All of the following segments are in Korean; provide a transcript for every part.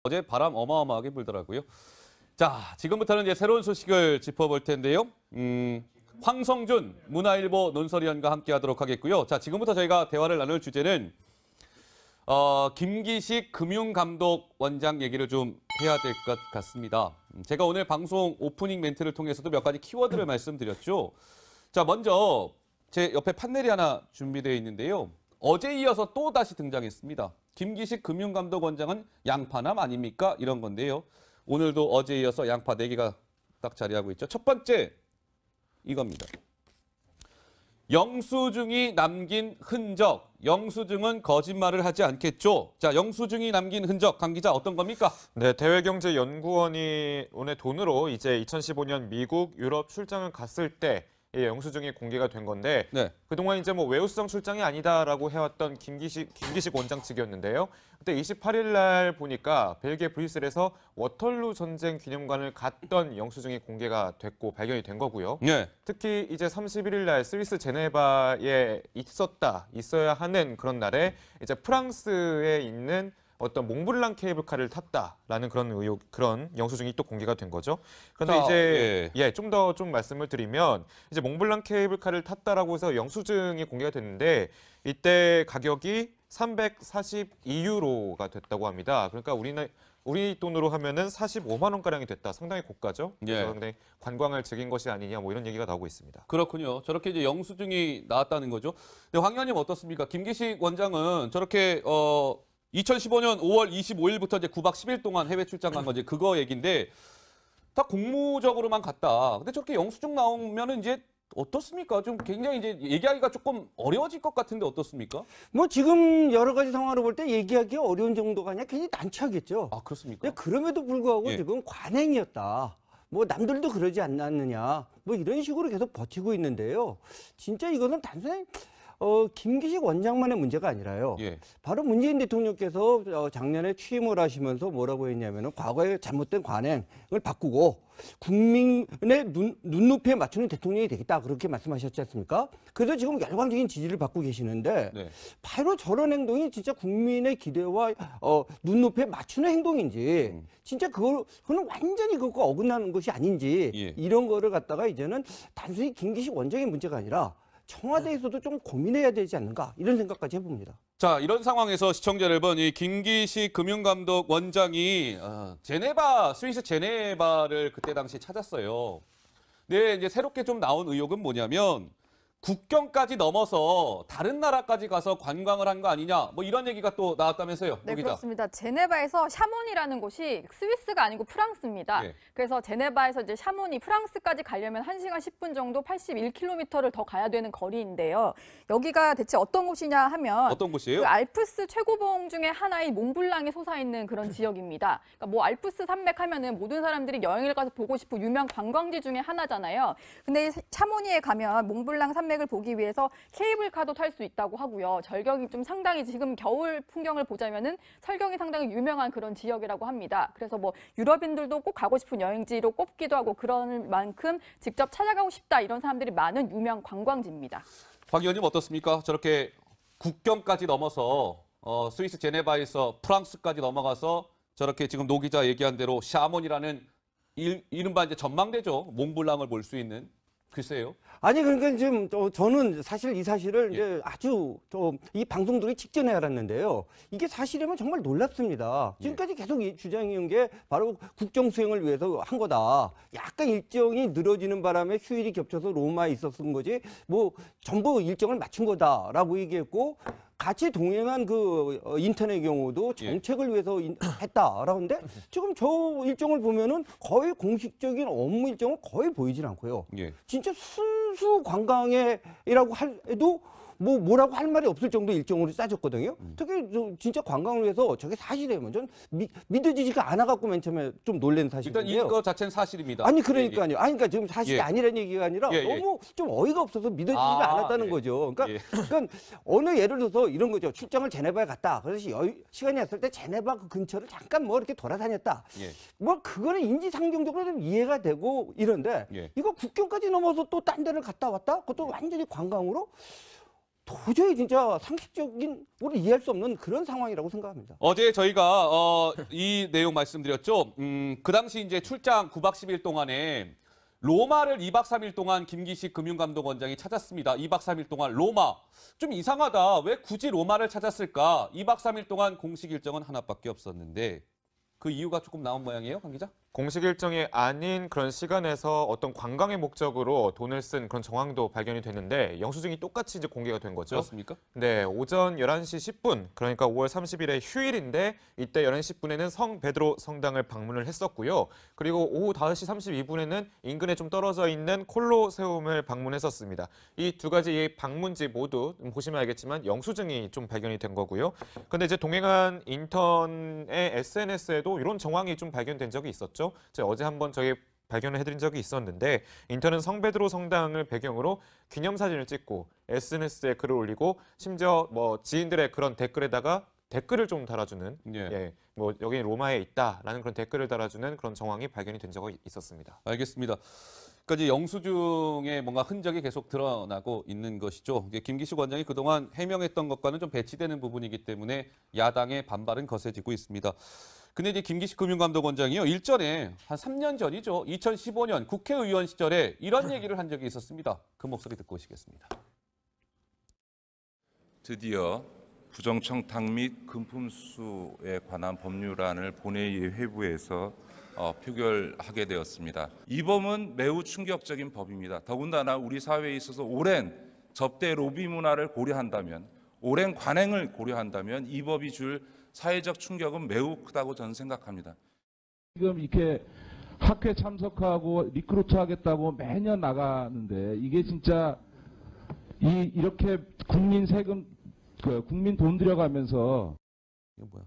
어제 바람 어마어마하게 불더라고요. 자, 지금부터는 이제 새로운 소식을 짚어볼 텐데요. 황성준 문화일보 논설위원과 함께하도록 하겠고요. 자, 지금부터 저희가 대화를 나눌 주제는 김기식 금융감독원장 얘기를 좀 해야 될 것 같습니다. 제가 오늘 방송 오프닝 멘트를 통해서도 몇 가지 키워드를 말씀드렸죠. 자, 먼저 제 옆에 판넬이 하나 준비되어 있는데요. 어제 이어서 또 다시 등장했습니다. 김기식 금융감독원장은 양파남 아닙니까? 이런 건데요. 오늘도 어제 이어서 양파 4개가 딱 자리하고 있죠. 첫 번째, 이겁니다. 영수증이 남긴 흔적. 영수증은 거짓말을 하지 않겠죠. 자, 영수증이 남긴 흔적, 강 기자 어떤 겁니까? 네, 대외경제연구원이 오늘 돈으로 이제 2015년 미국, 유럽 출장을 갔을 때 이 영수증이 공개가 된 건데 네. 그동안 이제 뭐 외유수장 출장이 아니다라고 해왔던 김기식 원장 측이었는데요. 그때 28일 날 보니까 벨기에 브뤼셀에서 워털루 전쟁 기념관을 갔던 영수증이 공개가 됐고 발견이 된 거고요. 네. 특히 이제 31일 날 스위스 제네바에 있어야 하는 그런 날에 이제 프랑스에 있는 어떤 몽블랑 케이블카를 탔다라는 그런 영수증이 또 공개가 된 거죠. 그런데 이제 좀 더 말씀을 드리면 이제 몽블랑 케이블카를 탔다라고 해서 영수증이 공개가 됐는데 이때 가격이 342유로가 됐다고 합니다. 그러니까 우리 돈으로 하면은 45만 원 가량이 됐다. 상당히 고가죠. 그래서 근데 관광을 즐긴 것이 아니냐 뭐 이런 얘기가 나오고 있습니다. 그렇군요. 저렇게 이제 영수증이 나왔다는 거죠. 근데 황 의원님 어떻습니까? 김기식 원장은 저렇게 2015년 5월 25일부터 이제 9박 10일 동안 해외 출장 간 거지. 그거 얘긴데 다 공무적으로만 갔다. 근데 저렇게 영수증 나오면은 이제 어떻습니까? 좀 굉장히 이제 얘기하기가 조금 어려워질 것 같은데 어떻습니까? 뭐 지금 여러 가지 상황으로 볼 때 얘기하기 어려운 정도가 아니라 굉장히 난처하겠죠. 아, 그렇습니까? 근데 그럼에도 불구하고 예. 지금 관행이었다. 뭐 남들도 그러지 않았느냐. 뭐 이런 식으로 계속 버티고 있는데요. 진짜 이거는 단순히 김기식 원장만의 문제가 아니라요. 예. 바로 문재인 대통령께서 작년에 취임을 하시면서 뭐라고 했냐면은 과거의 잘못된 관행을 바꾸고 국민의 눈높이에 맞추는 대통령이 되겠다. 그렇게 말씀하셨지 않습니까? 그래서 지금 열광적인 지지를 받고 계시는데 네. 바로 저런 행동이 진짜 국민의 기대와 눈높이에 맞추는 행동인지 진짜 그거는 완전히 그것과 어긋나는 것이 아닌지 예. 이런 거를 갖다가 이제는 단순히 김기식 원장의 문제가 아니라 청와대에서도 좀 고민해야 되지 않는가 이런 생각까지 해봅니다. 자, 이런 상황에서 시청자 여러분, 이 김기식 금융감독 원장이 스위스 제네바를 그때 당시 찾았어요. 근데 이제 새롭게 좀 나온 의혹은 뭐냐면 국경까지 넘어서 다른 나라까지 가서 관광을 한 거 아니냐, 뭐 이런 얘기가 또 나왔다면서요. 네, 기자. 그렇습니다. 제네바에서 샤몬이라는 곳이 스위스가 아니고 프랑스입니다. 예. 그래서 제네바에서 이제 샤몬이 프랑스까지 가려면 1시간 10분 정도 81km를 더 가야 되는 거리인데요. 여기가 대체 어떤 곳이냐 하면 어떤 곳이에요? 그 알프스 최고봉 중에 하나인 몽블랑이 솟아있는 그런 지역입니다. 그러니까 뭐 알프스 산맥 하면은 모든 사람들이 여행을 가서 보고 싶은 유명 관광지 중에 하나잖아요. 근데 샤모니에 가면 몽블랑 산맥을 보기 위해서 케이블카도 탈 수 있다고 하고요. 절경이 좀 상당히 지금 겨울 풍경을 보자면은 설경이 상당히 유명한 그런 지역이라고 합니다. 그래서 뭐 유럽인들도 꼭 가고 싶은 여행지로 꼽기도 하고 그런 만큼 직접 찾아가고 싶다 이런 사람들이 많은 유명 관광지입니다. 박 의원님 어떻습니까? 저렇게 국경까지 넘어서 스위스 제네바에서 프랑스까지 넘어가서 저렇게 지금 노 기자 얘기한 대로 샤몬이라는 이른바 이제 전망대죠. 몽블랑을 볼 수 있는. 글쎄요. 아니 그러니까 지금 저는 사실 이 사실을 이제 아주 이 방송 들이 직전에 알았는데요. 이게 사실이면 정말 놀랍습니다. 지금까지 계속 주장해온 게 바로 국정 수행을 위해서 한 거다. 약간 일정이 늘어지는 바람에 휴일이 겹쳐서 로마에 있었던 거지. 뭐 전부 일정을 맞춘 거다라고 얘기했고. 같이 동행한 그 인턴의 경우도 정책을 위해서 했다라고 하는데 지금 저 일정을 보면은 거의 공식적인 업무 일정은 거의 보이질 않고요. 예. 진짜 순수 관광이라고 해도 뭐라고 할 말이 없을 정도 일정으로 짜졌거든요. 특히 진짜 관광을 위해서 저게 사실이에요. 전 믿어지지가 않아갖고 맨 처음에 좀 놀란 사실인데요. 일단 이거 자체는 사실입니다. 아니 그러니까요. 아니 그러니까 지금 사실이 아니라는 얘기가 아니라 예. 너무 좀 어이가 없어서 믿어지지가 않았다는 거죠. 그러니까 어느 예를 들어서 이런 거죠. 출장을 제네바에 갔다. 그래서 시간이 났을 때 제네바 그 근처를 잠깐 뭐 이렇게 돌아다녔다. 뭐 그거는 인지상정적으로 좀 이해가 되고 이런데 이거 국경까지 넘어서 또 딴 데를 갔다 왔다? 그것도 완전히 관광으로? 도저히 진짜 상식적인 우리 이해할 수 없는 그런 상황이라고 생각합니다. 어제 저희가 이 내용 말씀드렸죠. 그 당시 이제 출장 9박 10일 동안에 로마를 2박 3일 동안 김기식 금융감독원장이 찾았습니다. 2박 3일 동안 로마. 좀 이상하다. 왜 굳이 로마를 찾았을까? 2박 3일 동안 공식 일정은 하나밖에 없었는데 그 이유가 조금 나온 모양이에요, 강 기자? 공식 일정이 아닌 그런 시간에서 어떤 관광의 목적으로 돈을 쓴 그런 정황도 발견이 됐는데 영수증이 똑같이 이제 공개가 된 거죠. 그렇습니까? 네, 오전 11시 10분, 그러니까 5월 30일에 휴일인데 이때 11시 10분에는 성 베드로 성당을 방문을 했었고요. 그리고 오후 5시 32분에는 인근에 좀 떨어져 있는 콜로세움을 방문했었습니다. 이 두 가지 방문지 모두 보시면 알겠지만 영수증이 좀 발견이 된 거고요. 근데 이제 동행한 인턴의 SNS에도 이런 정황이 좀 발견된 적이 있었죠. 제가 어제 한번 저희 발견을 해드린 적이 있었는데 인턴은 성베드로 성당을 배경으로 기념사진을 찍고 SNS에 글을 올리고 심지어 뭐 지인들의 그런 댓글에다가 댓글을 좀 달아주는 예. 뭐 여기 로마에 있다라는 그런 댓글을 달아주는 그런 정황이 발견이 된 적이 있었습니다. 알겠습니다. 그러니까 이제 영수증에 뭔가 흔적이 계속 드러나고 있는 것이죠. 이제 김기식 원장이 그동안 해명했던 것과는 좀 배치되는 부분이기 때문에 야당의 반발은 거세지고 있습니다. 근데 이제 김기식 금융감독원장이요. 일전에 한 3년 전이죠. 2015년 국회의원 시절에 이런 얘기를 한 적이 있었습니다. 그 목소리 듣고 오시겠습니다. 드디어 부정청탁 및 금품수에 관한 법률안을 본회의 회부해서 표결하게 되었습니다. 이 법은 매우 충격적인 법입니다. 더군다나 우리 사회에 있어서 오랜 접대 로비 문화를 고려한다면, 오랜 관행을 고려한다면 이 법이 줄 사회적 충격은 매우 크다고 저는 생각합니다. 지금 이렇게 학회 참석하고 리크루트 하겠다고 매년 나가는데 이게 진짜 이렇게 국민 세금 국민 돈 들여가면서 이거 뭐야?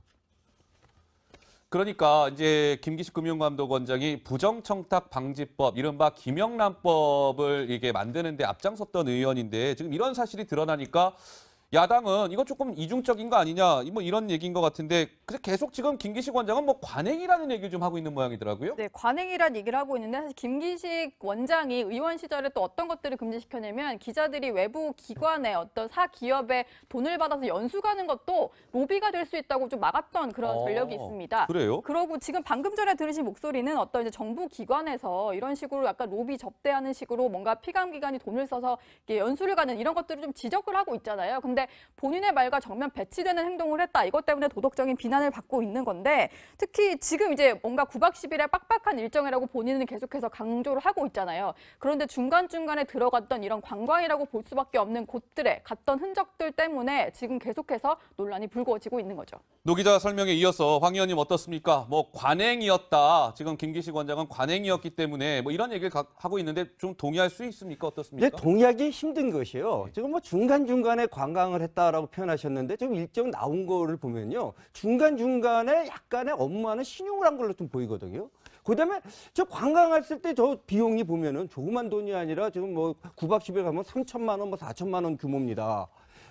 그러니까 이제 김기식 금융감독원장이 부정청탁 방지법, 이른바 김영란법을 이게 만드는데 앞장섰던 의원인데 지금 이런 사실이 드러나니까 야당은 이거 조금 이중적인 거 아니냐, 뭐 이런 얘기인 것 같은데 계속 지금 김기식 원장은 뭐 관행이라는 얘기를 좀 하고 있는 모양이더라고요. 네, 관행이란 얘기를 하고 있는데 사실 김기식 원장이 의원 시절에 또 어떤 것들을 금지시켰냐면 기자들이 외부 기관의 어떤 사기업에 돈을 받아서 연수 가는 것도 로비가 될 수 있다고 좀 막았던 그런 전력이 있습니다. 그래요? 그러고 지금 방금 전에 들으신 목소리는 어떤 이제 정부 기관에서 이런 식으로 약간 로비 접대하는 식으로 뭔가 피감기관이 돈을 써서 이렇게 연수를 가는 이런 것들을 좀 지적을 하고 있잖아요. 근데 본인의 말과 정면 배치되는 행동을 했다. 이것 때문에 도덕적인 비난을 받고 있는 건데 특히 지금 이제 뭔가 9박 10일의 빡빡한 일정이라고 본인은 계속해서 강조를 하고 있잖아요. 그런데 중간중간에 들어갔던 이런 관광이라고 볼 수밖에 없는 곳들에 갔던 흔적들 때문에 지금 계속해서 논란이 불거지고 있는 거죠. 노 기자 설명에 이어서 황 의원님 어떻습니까? 뭐 관행이었다. 지금 김기식 원장은 관행이었기 때문에 뭐 이런 얘기를 하고 있는데 좀 동의할 수 있습니까? 어떻습니까? 네, 동의하기 힘든 것이요. 지금 뭐 중간중간에 관광을 했다라고 표현하셨는데 지금 일정 나온 거를 보면요. 중간중간에 약간의 업무하는 신용을 한 걸로 좀 보이거든요. 그다음에 저 관광했을 때 저 비용이 보면은 조그만 돈이 아니라 지금 뭐 9박 10일 가면 3천만 원, 뭐 4천만 원 규모입니다.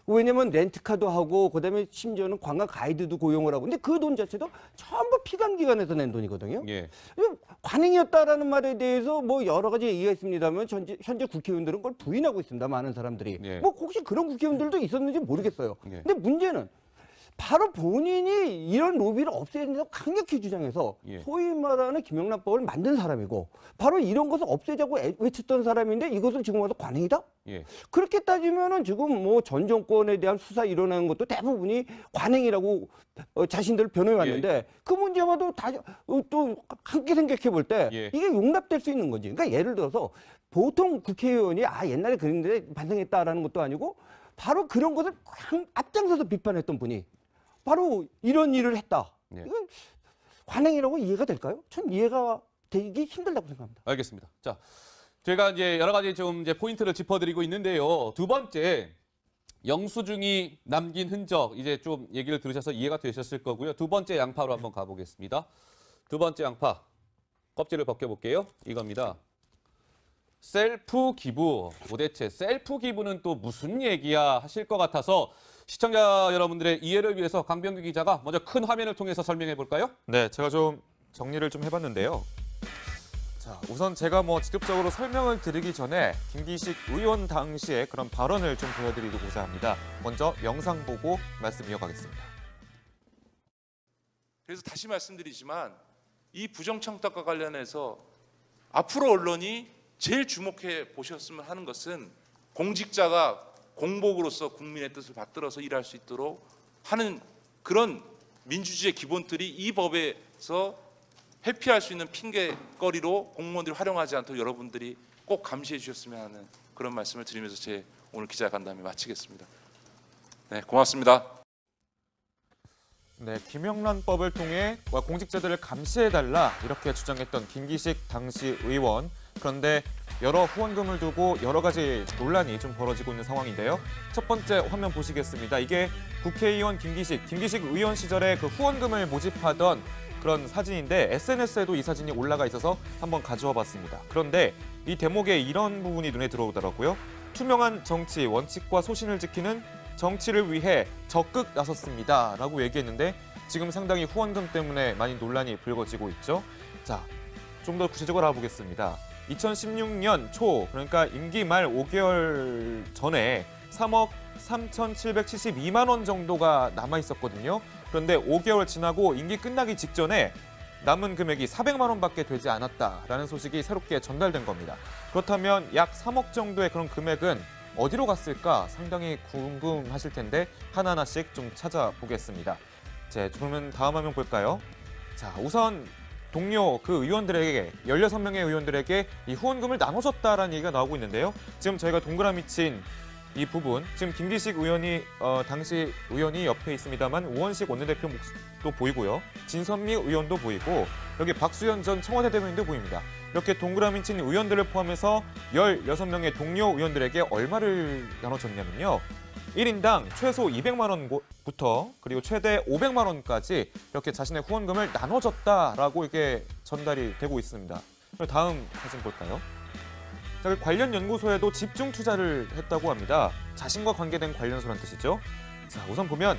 왜냐면 렌트카도 하고 그다음에 심지어는 관광 가이드도 고용을 하고 근데 그 돈 자체도 전부 피감기관에서 낸 돈이거든요. 예. 관행이었다라는 말에 대해서 뭐 여러 가지 얘기가 있습니다만 현재 국회의원들은 그걸 부인하고 있습니다. 많은 사람들이. 예. 뭐 혹시 그런 국회의원들도 있었는지 모르겠어요. 예. 근데 문제는 바로 본인이 이런 로비를 없애야 된다고 강력히 주장해서 예. 소위 말하는 김영란법을 만든 사람이고 바로 이런 것을 없애자고 외쳤던 사람인데 이것을 지금 와서 관행이다? 예. 그렇게 따지면은 지금 뭐 전 정권에 대한 수사 일어나는 것도 대부분이 관행이라고 자신들 변호해 왔는데 그 문제와도 또 함께 생각해 볼 때 예. 이게 용납될 수 있는 거지. 그러니까 예를 들어서 보통 국회의원이 옛날에 그랬는데 반성했다라는 것도 아니고 바로 그런 것을 앞장서서 비판했던 분이 바로 이런 일을 했다. 예. 이건 관행이라고 이해가 될까요? 전 이해가 되기 힘들다고 생각합니다. 알겠습니다. 자, 제가 이제 여러 가지 좀 이제 포인트를 짚어드리고 있는데요. 두 번째, 영수증이 남긴 흔적 이제 좀 얘기를 들으셔서 이해가 되셨을 거고요. 두 번째 양파로 한번 가보겠습니다. 두 번째 양파 껍질을 벗겨볼게요. 이겁니다. 셀프 기부. 도대체 셀프 기부는 또 무슨 얘기야 하실 것 같아서 시청자 여러분들의 이해를 위해서 강병규 기자가 먼저 큰 화면을 통해서 설명해 볼까요? 네, 제가 좀 정리를 좀 해봤는데요. 자, 자, 우선 제가 직접적으로 설명을 드리기 전에 김기식 의원 당시의 그런 발언을 좀 보여드리고자 합니다. 먼저 영상 보고 말씀 이어가겠습니다. 그래서 다시 말씀드리지만 이 부정청탁과 관련해서 앞으로 언론이 제일 주목해 보셨으면 하는 것은 공직자가 공복으로서 국민의 뜻을 받들어서 일할 수 있도록 하는 그런 민주주의의 기본들이 이 법에서 회피할 수 있는 핑계거리로 공무원들이 활용하지 않도록 여러분들이 꼭 감시해 주셨으면 하는 그런 말씀을 드리면서 제 오늘 기자간담회 마치겠습니다. 네, 고맙습니다. 네, 김영란법을 통해 공직자들을 감시해달라 이렇게 주장했던 김기식 당시 의원. 그런데 여러 후원금을 두고 여러 가지 논란이 좀 벌어지고 있는 상황인데요. 첫 번째 화면 보시겠습니다. 이게 국회의원 김기식 의원 시절에 그 후원금을 모집하던 그런 사진인데 SNS에도 이 사진이 올라가 있어서 한번 가져와 봤습니다. 그런데 이 대목에 이런 부분이 눈에 들어오더라고요. 투명한 정치, 원칙과 소신을 지키는 정치를 위해 적극 나섰습니다. 라고 얘기했는데 지금 상당히 후원금 때문에 많이 논란이 불거지고 있죠. 자, 좀 더 구체적으로 알아보겠습니다. 2016년 초, 그러니까 임기 말 5개월 전에 3억 3,772만 원 정도가 남아 있었거든요. 그런데 5개월 지나고 임기 끝나기 직전에 남은 금액이 400만 원밖에 되지 않았다라는 소식이 새롭게 전달된 겁니다. 그렇다면 약 3억 정도의 그런 금액은 어디로 갔을까 상당히 궁금하실 텐데 하나하나씩 좀 찾아보겠습니다. 자, 그러면 다음 화면 볼까요? 자, 우선 동료 그 의원들에게 16명의 의원들에게 이 후원금을 나눠줬다라는 얘기가 나오고 있는데요. 지금 저희가 동그라미 친 이 부분, 지금 김기식 의원이 당시 의원이 옆에 있습니다만 우원식 원내대표 목도 보이고요. 진선미 의원도 보이고 여기 박수현 전 청와대 대변인도 보입니다. 이렇게 동그라미 친 의원들을 포함해서 16명의 동료 의원들에게 얼마를 나눠줬냐면요. 1인당 최소 200만 원부터 그리고 최대 500만 원까지 이렇게 자신의 후원금을 나눠줬다라고 이게 전달이 되고 있습니다. 다음 사진 볼까요? 자, 관련 연구소에도 집중 투자를 했다고 합니다. 자신과 관계된 관련소란 뜻이죠. 자, 우선 보면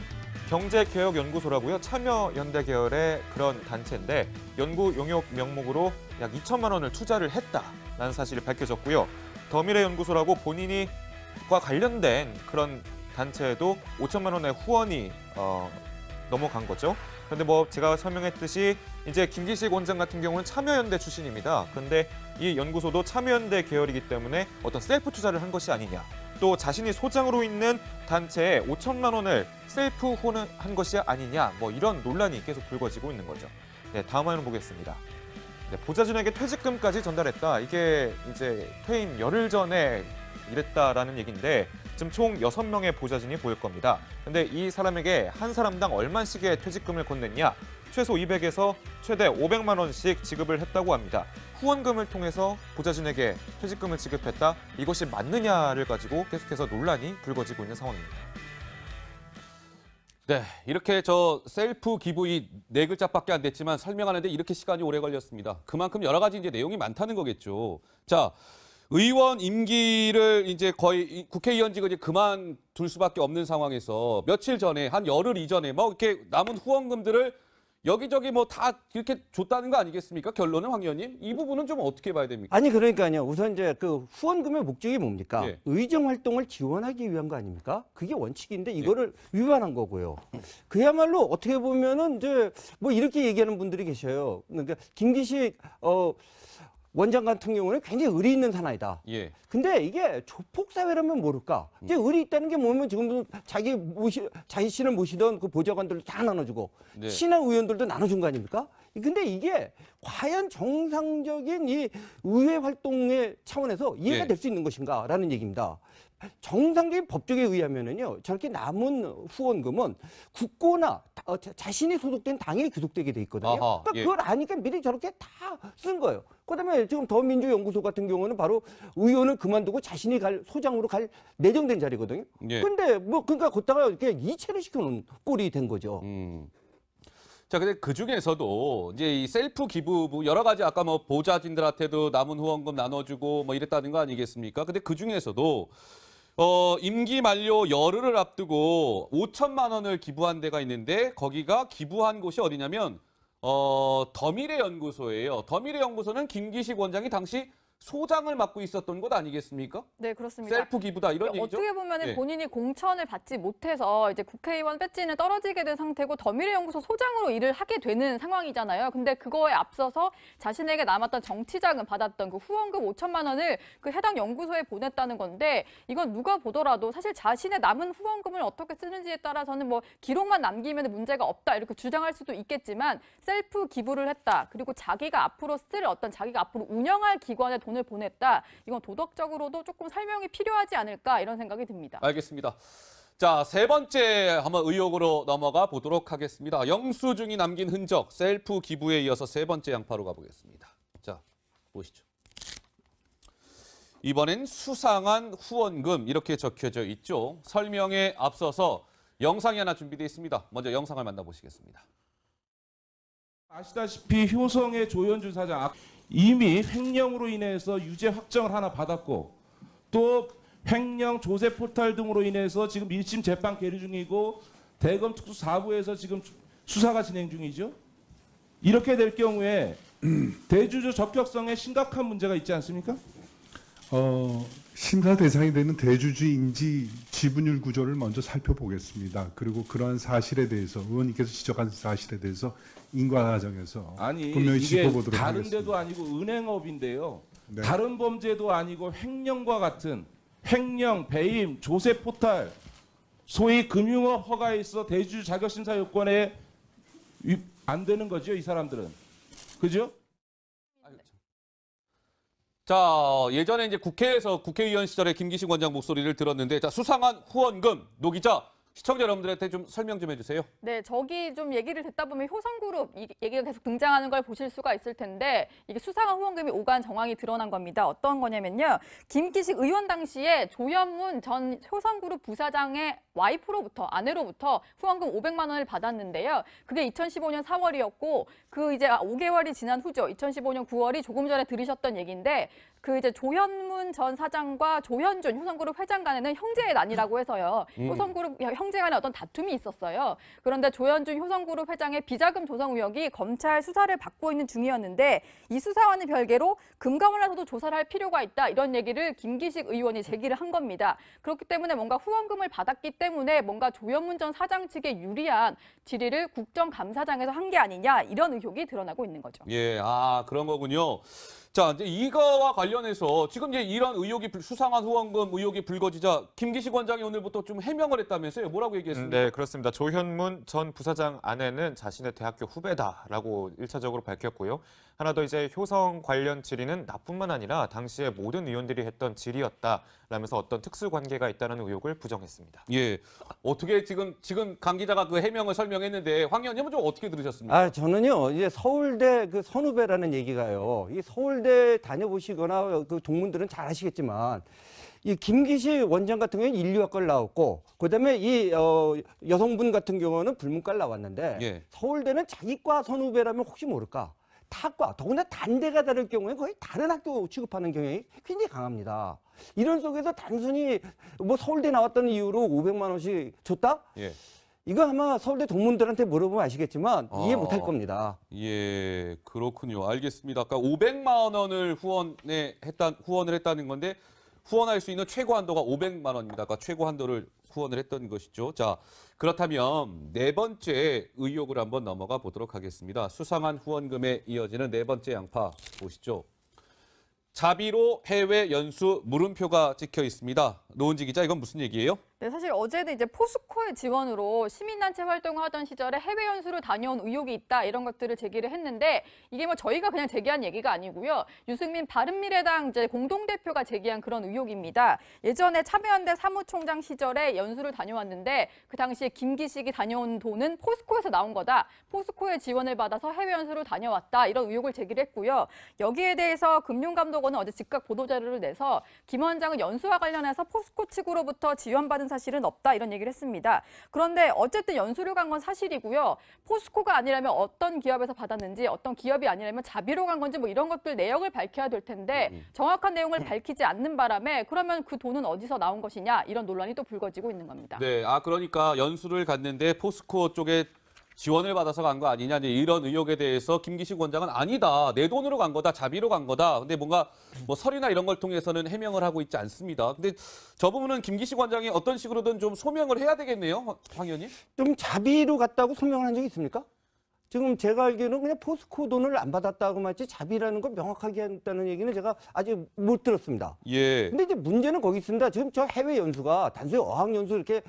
경제개혁연구소라고요. 참여연대 계열의 그런 단체인데 연구 용역 명목으로 약 2천만 원을 투자를 했다라는 사실이 밝혀졌고요. 더미래연구소라고 본인과 관련된 그런 단체에도 5천만 원의 후원이 넘어간 거죠. 그런데 제가 설명했듯이 이제 김기식 원장 같은 경우는 참여연대 출신입니다. 그런데 이 연구소도 참여연대 계열이기 때문에 어떤 셀프 투자를 한 것이 아니냐. 또 자신이 소장으로 있는 단체에 5천만 원을 셀프 후원한 것이 아니냐. 이런 논란이 계속 불거지고 있는 거죠. 네, 다음 화면 보겠습니다. 네, 보좌진에게 퇴직금까지 전달했다. 이게 이제 퇴임 열흘 전에 이랬다라는 얘기인데 지금 총 6명의 보좌진이 보일 겁니다. 근데 이 사람에게 한 사람당 얼마씩의 퇴직금을 건넸냐? 최소 200에서 최대 500만 원씩 지급을 했다고 합니다. 후원금을 통해서 보좌진에게 퇴직금을 지급했다. 이것이 맞느냐를 가지고 계속해서 논란이 불거지고 있는 상황입니다. 네, 이렇게 셀프 기부 이 4글자밖에 안 됐지만 설명하는데 이렇게 시간이 오래 걸렸습니다. 그만큼 여러 가지 이제 내용이 많다는 거겠죠. 자, 의원 임기를 이제 거의 국회의원직을 이제 그만둘 수밖에 없는 상황에서 며칠 전에 한 열흘 이전에 이렇게 남은 후원금들을 여기저기 다 이렇게 줬다는 거 아니겠습니까? 결론은 황 의원님 이 부분은 좀 어떻게 봐야 됩니까? 아니 그러니까요. 우선 이제 그 후원금의 목적이 뭡니까? 예. 의정 활동을 지원하기 위한 거 아닙니까? 그게 원칙인데 이거를 위반한 거고요. 그야말로 어떻게 보면은 이제 이렇게 얘기하는 분들이 계셔요. 그러니까 김기식 원장 같은 경우는 굉장히 의리 있는 사나이다. 예. 근데 이게 조폭 사회라면 모를까? 이제 의리 있다는 게 뭐냐면 지금도 자신을 모시던 그 보좌관들도 다 나눠주고 네. 신한 의원들도 나눠준 거 아닙니까? 근데 이게 과연 정상적인 이 의회 활동의 차원에서 이해가 예. 될 수 있는 것인가라는 얘기입니다. 정상적인 법조에 의하면은요, 저렇게 남은 후원금은 국고나 자신이 소속된 당에 귀속되게 돼 있거든요. 아하, 그러니까 예. 그걸 아니까 미리 저렇게 다 쓴 거예요. 그다음에 지금 더민주연구소 같은 경우는 바로 의원을 그만두고 자신이 소장으로 갈 내정된 자리거든요. 예. 근데 그러니까 걷다가 이렇게 이체를 시켜놓은 꼴이 된 거죠. 자, 근데 그 중에서도 이제 이 셀프 기부 여러 가지 아까 보좌진들한테도 남은 후원금 나눠주고 이랬다는 거 아니겠습니까? 근데 그 중에서도 임기 만료 열흘을 앞두고 5천만 원을 기부한 데가 있는데 거기가 기부한 곳이 어디냐면 더미래연구소예요. 더미래연구소는 김기식 원장이 당시 소장을 맡고 있었던 곳 아니겠습니까? 네, 그렇습니다. 셀프 기부다 이런 얘기죠? 어떻게 보면 예. 본인이 공천을 받지 못해서 이제 국회의원 배지는 떨어지게 된 상태고 더미래연구소 소장으로 일을 하게 되는 상황이잖아요. 근데 그거에 앞서서 자신에게 남았던 정치자금 받았던 그 후원금 5천만 원을 그 해당 연구소에 보냈다는 건데 이건 누가 보더라도 사실 자신의 남은 후원금을 어떻게 쓰는지에 따라서는 뭐 기록만 남기면 문제가 없다 이렇게 주장할 수도 있겠지만 셀프 기부를 했다. 그리고 자기가 앞으로 쓸 자기가 앞으로 운영할 기관에 돈을 보냈다. 이건 도덕적으로도 조금 설명이 필요하지 않을까 이런 생각이 듭니다. 알겠습니다. 자, 세 번째 한번 의혹으로 넘어가 보도록 하겠습니다. 영수증이 남긴 흔적, 셀프 기부에 이어서 세 번째 양파로 가보겠습니다. 자, 보시죠. 이번엔 수상한 후원금 이렇게 적혀져 있죠. 설명에 앞서서 영상이 하나 준비되어 있습니다. 먼저 영상을 만나보시겠습니다. 아시다시피 효성의 조현준 사장 이미 횡령으로 인해서 유죄 확정을 하나 받았고 또 횡령 조세 포탈 등으로 인해서 지금 1심 재판 계류 중이고 대검 특수 4부에서 지금 수사가 진행 중이죠. 이렇게 될 경우에 대주주 적격성에 심각한 문제가 있지 않습니까? 심사 대상이 되는 대주주인지 지분율 구조를 먼저 살펴보겠습니다. 그리고 그러한 사실에 대해서 의원님께서 지적한 사실에 대해서 인과 과정에서 아니 분명히 이게 짚어보도록 다른 하겠습니다. 데도 아니고 은행업인데요. 네. 다른 범죄도 아니고 횡령과 같은 횡령, 배임, 조세 포탈, 소위 금융업 허가에 있어 대주주 자격심사 요건에 안 되는 거죠, 이 사람들은. 그죠? 자, 예전에 이제 국회에서 국회의원 시절에 김기식 원장 목소리를 들었는데, 자, 수상한 후원금, 노 기자, 시청자 여러분들한테 좀 설명 좀 해주세요. 네, 저기 좀 얘기를 듣다 보면 효성그룹 이 얘기가 계속 등장하는 걸 보실 수가 있을 텐데 이게 수상한 후원금이 오간 정황이 드러난 겁니다. 어떤 거냐면요. 김기식 의원 당시에 조현문 전 효성그룹 부사장의 와이프로부터 아내로부터 후원금 500만 원을 받았는데요. 그게 2015년 4월이었고 그 이제 5개월이 지난 후죠. 2015년 9월이 조금 전에 들으셨던 얘기인데 그 이제 조현문 전 사장과 조현준 효성그룹 회장 간에는 형제의 난이라고 해서요. 효성그룹 형제 간에 어떤 다툼이 있었어요. 그런데 조현준 효성그룹 회장의 비자금 조성 의혹이 검찰 수사를 받고 있는 중이었는데 이 수사와는 별개로 금감원에서도 조사를 할 필요가 있다. 이런 얘기를 김기식 의원이 제기를 한 겁니다. 그렇기 때문에 뭔가 후원금을 받았기 때문에 뭔가 조현문 전 사장 측에 유리한 질의를 국정감사장에서 한 게 아니냐 이런 의혹이 드러나고 있는 거죠. 예, 그런 거군요. 자, 이제 이거와 관련해서 지금 이제 이런 수상한 후원금 의혹이 불거지자 김기식 원장이 오늘부터 좀 해명을 했다면서요? 뭐라고 얘기했습니까? 네, 그렇습니다. 조현문 전 부사장 아내는 자신의 대학교 후배다라고 1차적으로 밝혔고요. 하나 더 이제 효성 관련 질의는 나뿐만 아니라 당시에 모든 의원들이 했던 질의였다라면서 어떤 특수관계가 있다는 의혹을 부정했습니다. 예, 어떻게 지금 강 기자가 그 해명을 설명했는데 황 의원님은 좀 어떻게 들으셨습니까? 저는요, 이제 서울대 그 선후배라는 얘기가요. 이 서울대 다녀보시거나 그 동문들은 잘 아시겠지만, 이 김기식 원장 같은 경우는 인류학과를 나왔고, 그다음에 이 여성분 같은 경우는 불문과를 나왔는데, 예. 서울대는 자기과 선후배라면 혹시 모를까? 타과, 더구나 단대가 다를 경우에 거의 다른 학교 취급하는 경향이 굉장히 강합니다. 이런 속에서 단순히 뭐 서울대 나왔다는 이유로 500만 원씩 줬다? 예. 이거 아마 서울대 동문들한테 물어보면 아시겠지만 이해 못할 겁니다. 예, 그렇군요. 알겠습니다. 아까 500만 원을 후원을 했다는 건데 후원할 수 있는 최고 한도가 500만 원입니다. 아까 최고 한도를 후원을 했던 것이죠. 자, 그렇다면 네 번째 의혹을 한번 넘어가 보도록 하겠습니다. 수상한 후원금에 이어지는 네 번째 양파 보시죠. 자비로 해외 연수 물음표가 찍혀 있습니다. 노은지 기자, 이건 무슨 얘기예요? 네, 사실 어제는 이제 포스코의 지원으로 시민단체 활동을 하던 시절에 해외 연수를 다녀온 의혹이 있다 이런 것들을 제기를 했는데 이게 뭐 저희가 그냥 제기한 얘기가 아니고요. 유승민 바른미래당 이제 공동대표가 제기한 그런 의혹입니다. 예전에 참여연대 사무총장 시절에 연수를 다녀왔는데 그 당시에 김기식이 다녀온 돈은 포스코에서 나온 거다. 포스코의 지원을 받아서 해외 연수를 다녀왔다 이런 의혹을 제기를 했고요. 여기에 대해서 금융감독원은 어제 즉각 보도자료를 내서 김 원장은 연수와 관련해서 포스코 측으로부터 지원받은 사실은 없다 이런 얘기를 했습니다. 그런데 어쨌든 연수를 간 건 사실이고요. 포스코가 아니라면 어떤 기업에서 받았는지 어떤 기업이 아니라면 자비로 간 건지 뭐 이런 것들 내역을 밝혀야 될 텐데 정확한 내용을 밝히지 않는 바람에 그러면 그 돈은 어디서 나온 것이냐 이런 논란이 또 불거지고 있는 겁니다. 네, 그러니까 연수를 갔는데 포스코 쪽에 지원을 받아서 간 거 아니냐 이제 이런 의혹에 대해서 김기식 원장은 아니다. 내 돈으로 간 거다. 자비로 간 거다. 근데 뭔가 뭐 서류나 이런 걸 통해서는 해명을 하고 있지 않습니다. 근데 저 부분은 김기식 원장이 어떤 식으로든 좀 소명을 해야 되겠네요. 황 의원님. 좀 자비로 갔다고 소명을 한 적이 있습니까? 지금 제가 알기로는 그냥 포스코 돈을 안 받았다고만 했지 자비라는 걸 명확하게 했다는 얘기는 제가 아직 못 들었습니다. 예. 근데 이제 문제는 거기 있습니다. 지금 저 해외 연수가 단순히 어학 연수 이렇게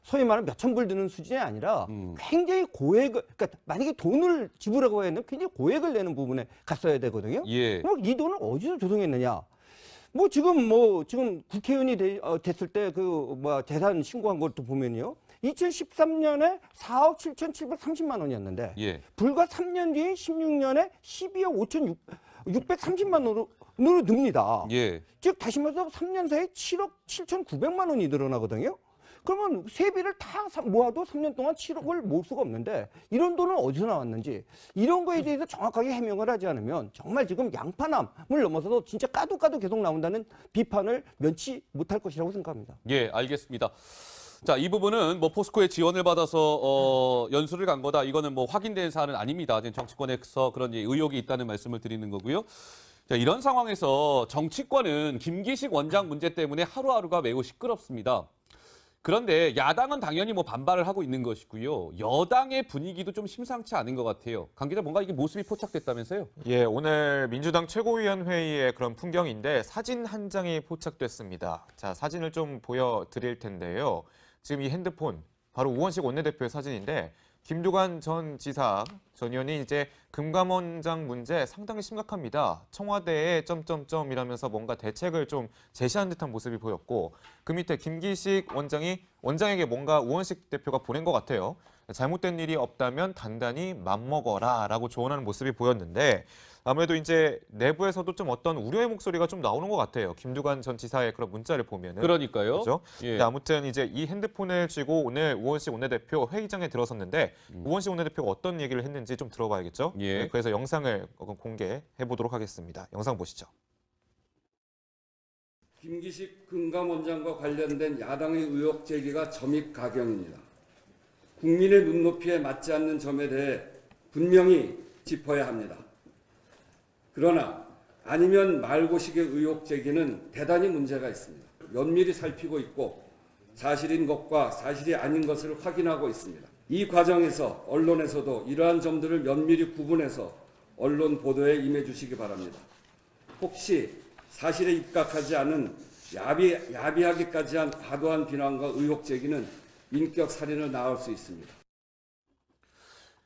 소위 말하면 몇천 불 드는 수준이 아니라 굉장히 고액을, 그러니까 만약에 돈을 지불하고 했는 굉장히 고액을 내는 부분에 갔어야 되거든요. 예. 그럼 이 돈을 어디서 조성했느냐? 지금 국회의원이 됐을 때 재산 신고한 것도 보면요. 2013년에 4억 7,730만 원이었는데 예. 불과 3년 뒤인 16년에 12억 5,630만 원으로 늡니다. 예. 즉 다시 말해서 3년 사이에 7억 7,900만 원이 늘어나거든요. 그러면 세비를 다 모아도 3년 동안 7억을 모을 수가 없는데 이런 돈은 어디서 나왔는지 이런 거에 대해서 정확하게 해명을 하지 않으면 정말 지금 양파남을 넘어서도 진짜 까도 계속 나온다는 비판을 면치 못할 것이라고 생각합니다. 예, 알겠습니다. 자, 이 부분은 뭐 포스코의 지원을 받아서 연수를 간 거다. 이거는 뭐 확인된 사안은 아닙니다. 지금 정치권에서 그런 의혹이 있다는 말씀을 드리는 거고요. 자, 이런 상황에서 정치권은 김기식 원장 문제 때문에 하루하루가 매우 시끄럽습니다. 그런데 야당은 당연히 뭐 반발을 하고 있는 것이고요. 여당의 분위기도 좀 심상치 않은 것 같아요. 강 기자, 뭔가 이게 모습이 포착됐다면서요? 예, 오늘 민주당 최고위원회의의 그런 풍경인데 사진 한 장이 포착됐습니다. 자, 사진을 좀 보여드릴 텐데요. 지금 이 핸드폰, 바로 우원식 원내대표의 사진인데 김두관 전 지사 전 의원이 이제 금감원장 문제 상당히 심각합니다. 청와대에 점점점이라면서 뭔가 대책을 좀 제시한 듯한 모습이 보였고 그 밑에 김기식 원장에게 뭔가 우원식 대표가 보낸 것 같아요. 잘못된 일이 없다면 단단히 맘먹어라라고 조언하는 모습이 보였는데 아무래도 이제 내부에서도 좀 어떤 우려의 목소리가 좀 나오는 것 같아요. 김두관 전 지사의 그런 문자를 보면은. 그러니까요. 그렇죠? 예. 근데 아무튼 이제 이 핸드폰을 쥐고 오늘 우원식 원내대표 회의장에 들어섰는데 우원식 원내대표가 어떤 얘기를 했는지 좀 들어봐야겠죠? 예. 네, 그래서 영상을 공개해 보도록 하겠습니다. 영상 보시죠. 김기식 금감원장과 관련된 야당의 의혹 제기가 점입가경입니다. 국민의 눈높이에 맞지 않는 점에 대해 분명히 짚어야 합니다. 그러나 아니면 말고식의 의혹 제기는 대단히 문제가 있습니다. 면밀히 살피고 있고 사실인 것과 사실이 아닌 것을 확인하고 있습니다. 이 과정에서 언론에서도 이러한 점들을 면밀히 구분해서 언론 보도에 임해 주시기 바랍니다. 혹시 사실에 입각하지 않은 야비하기까지 한 과도한 비난과 의혹 제기는 인격 살인을 낳을 수 있습니다.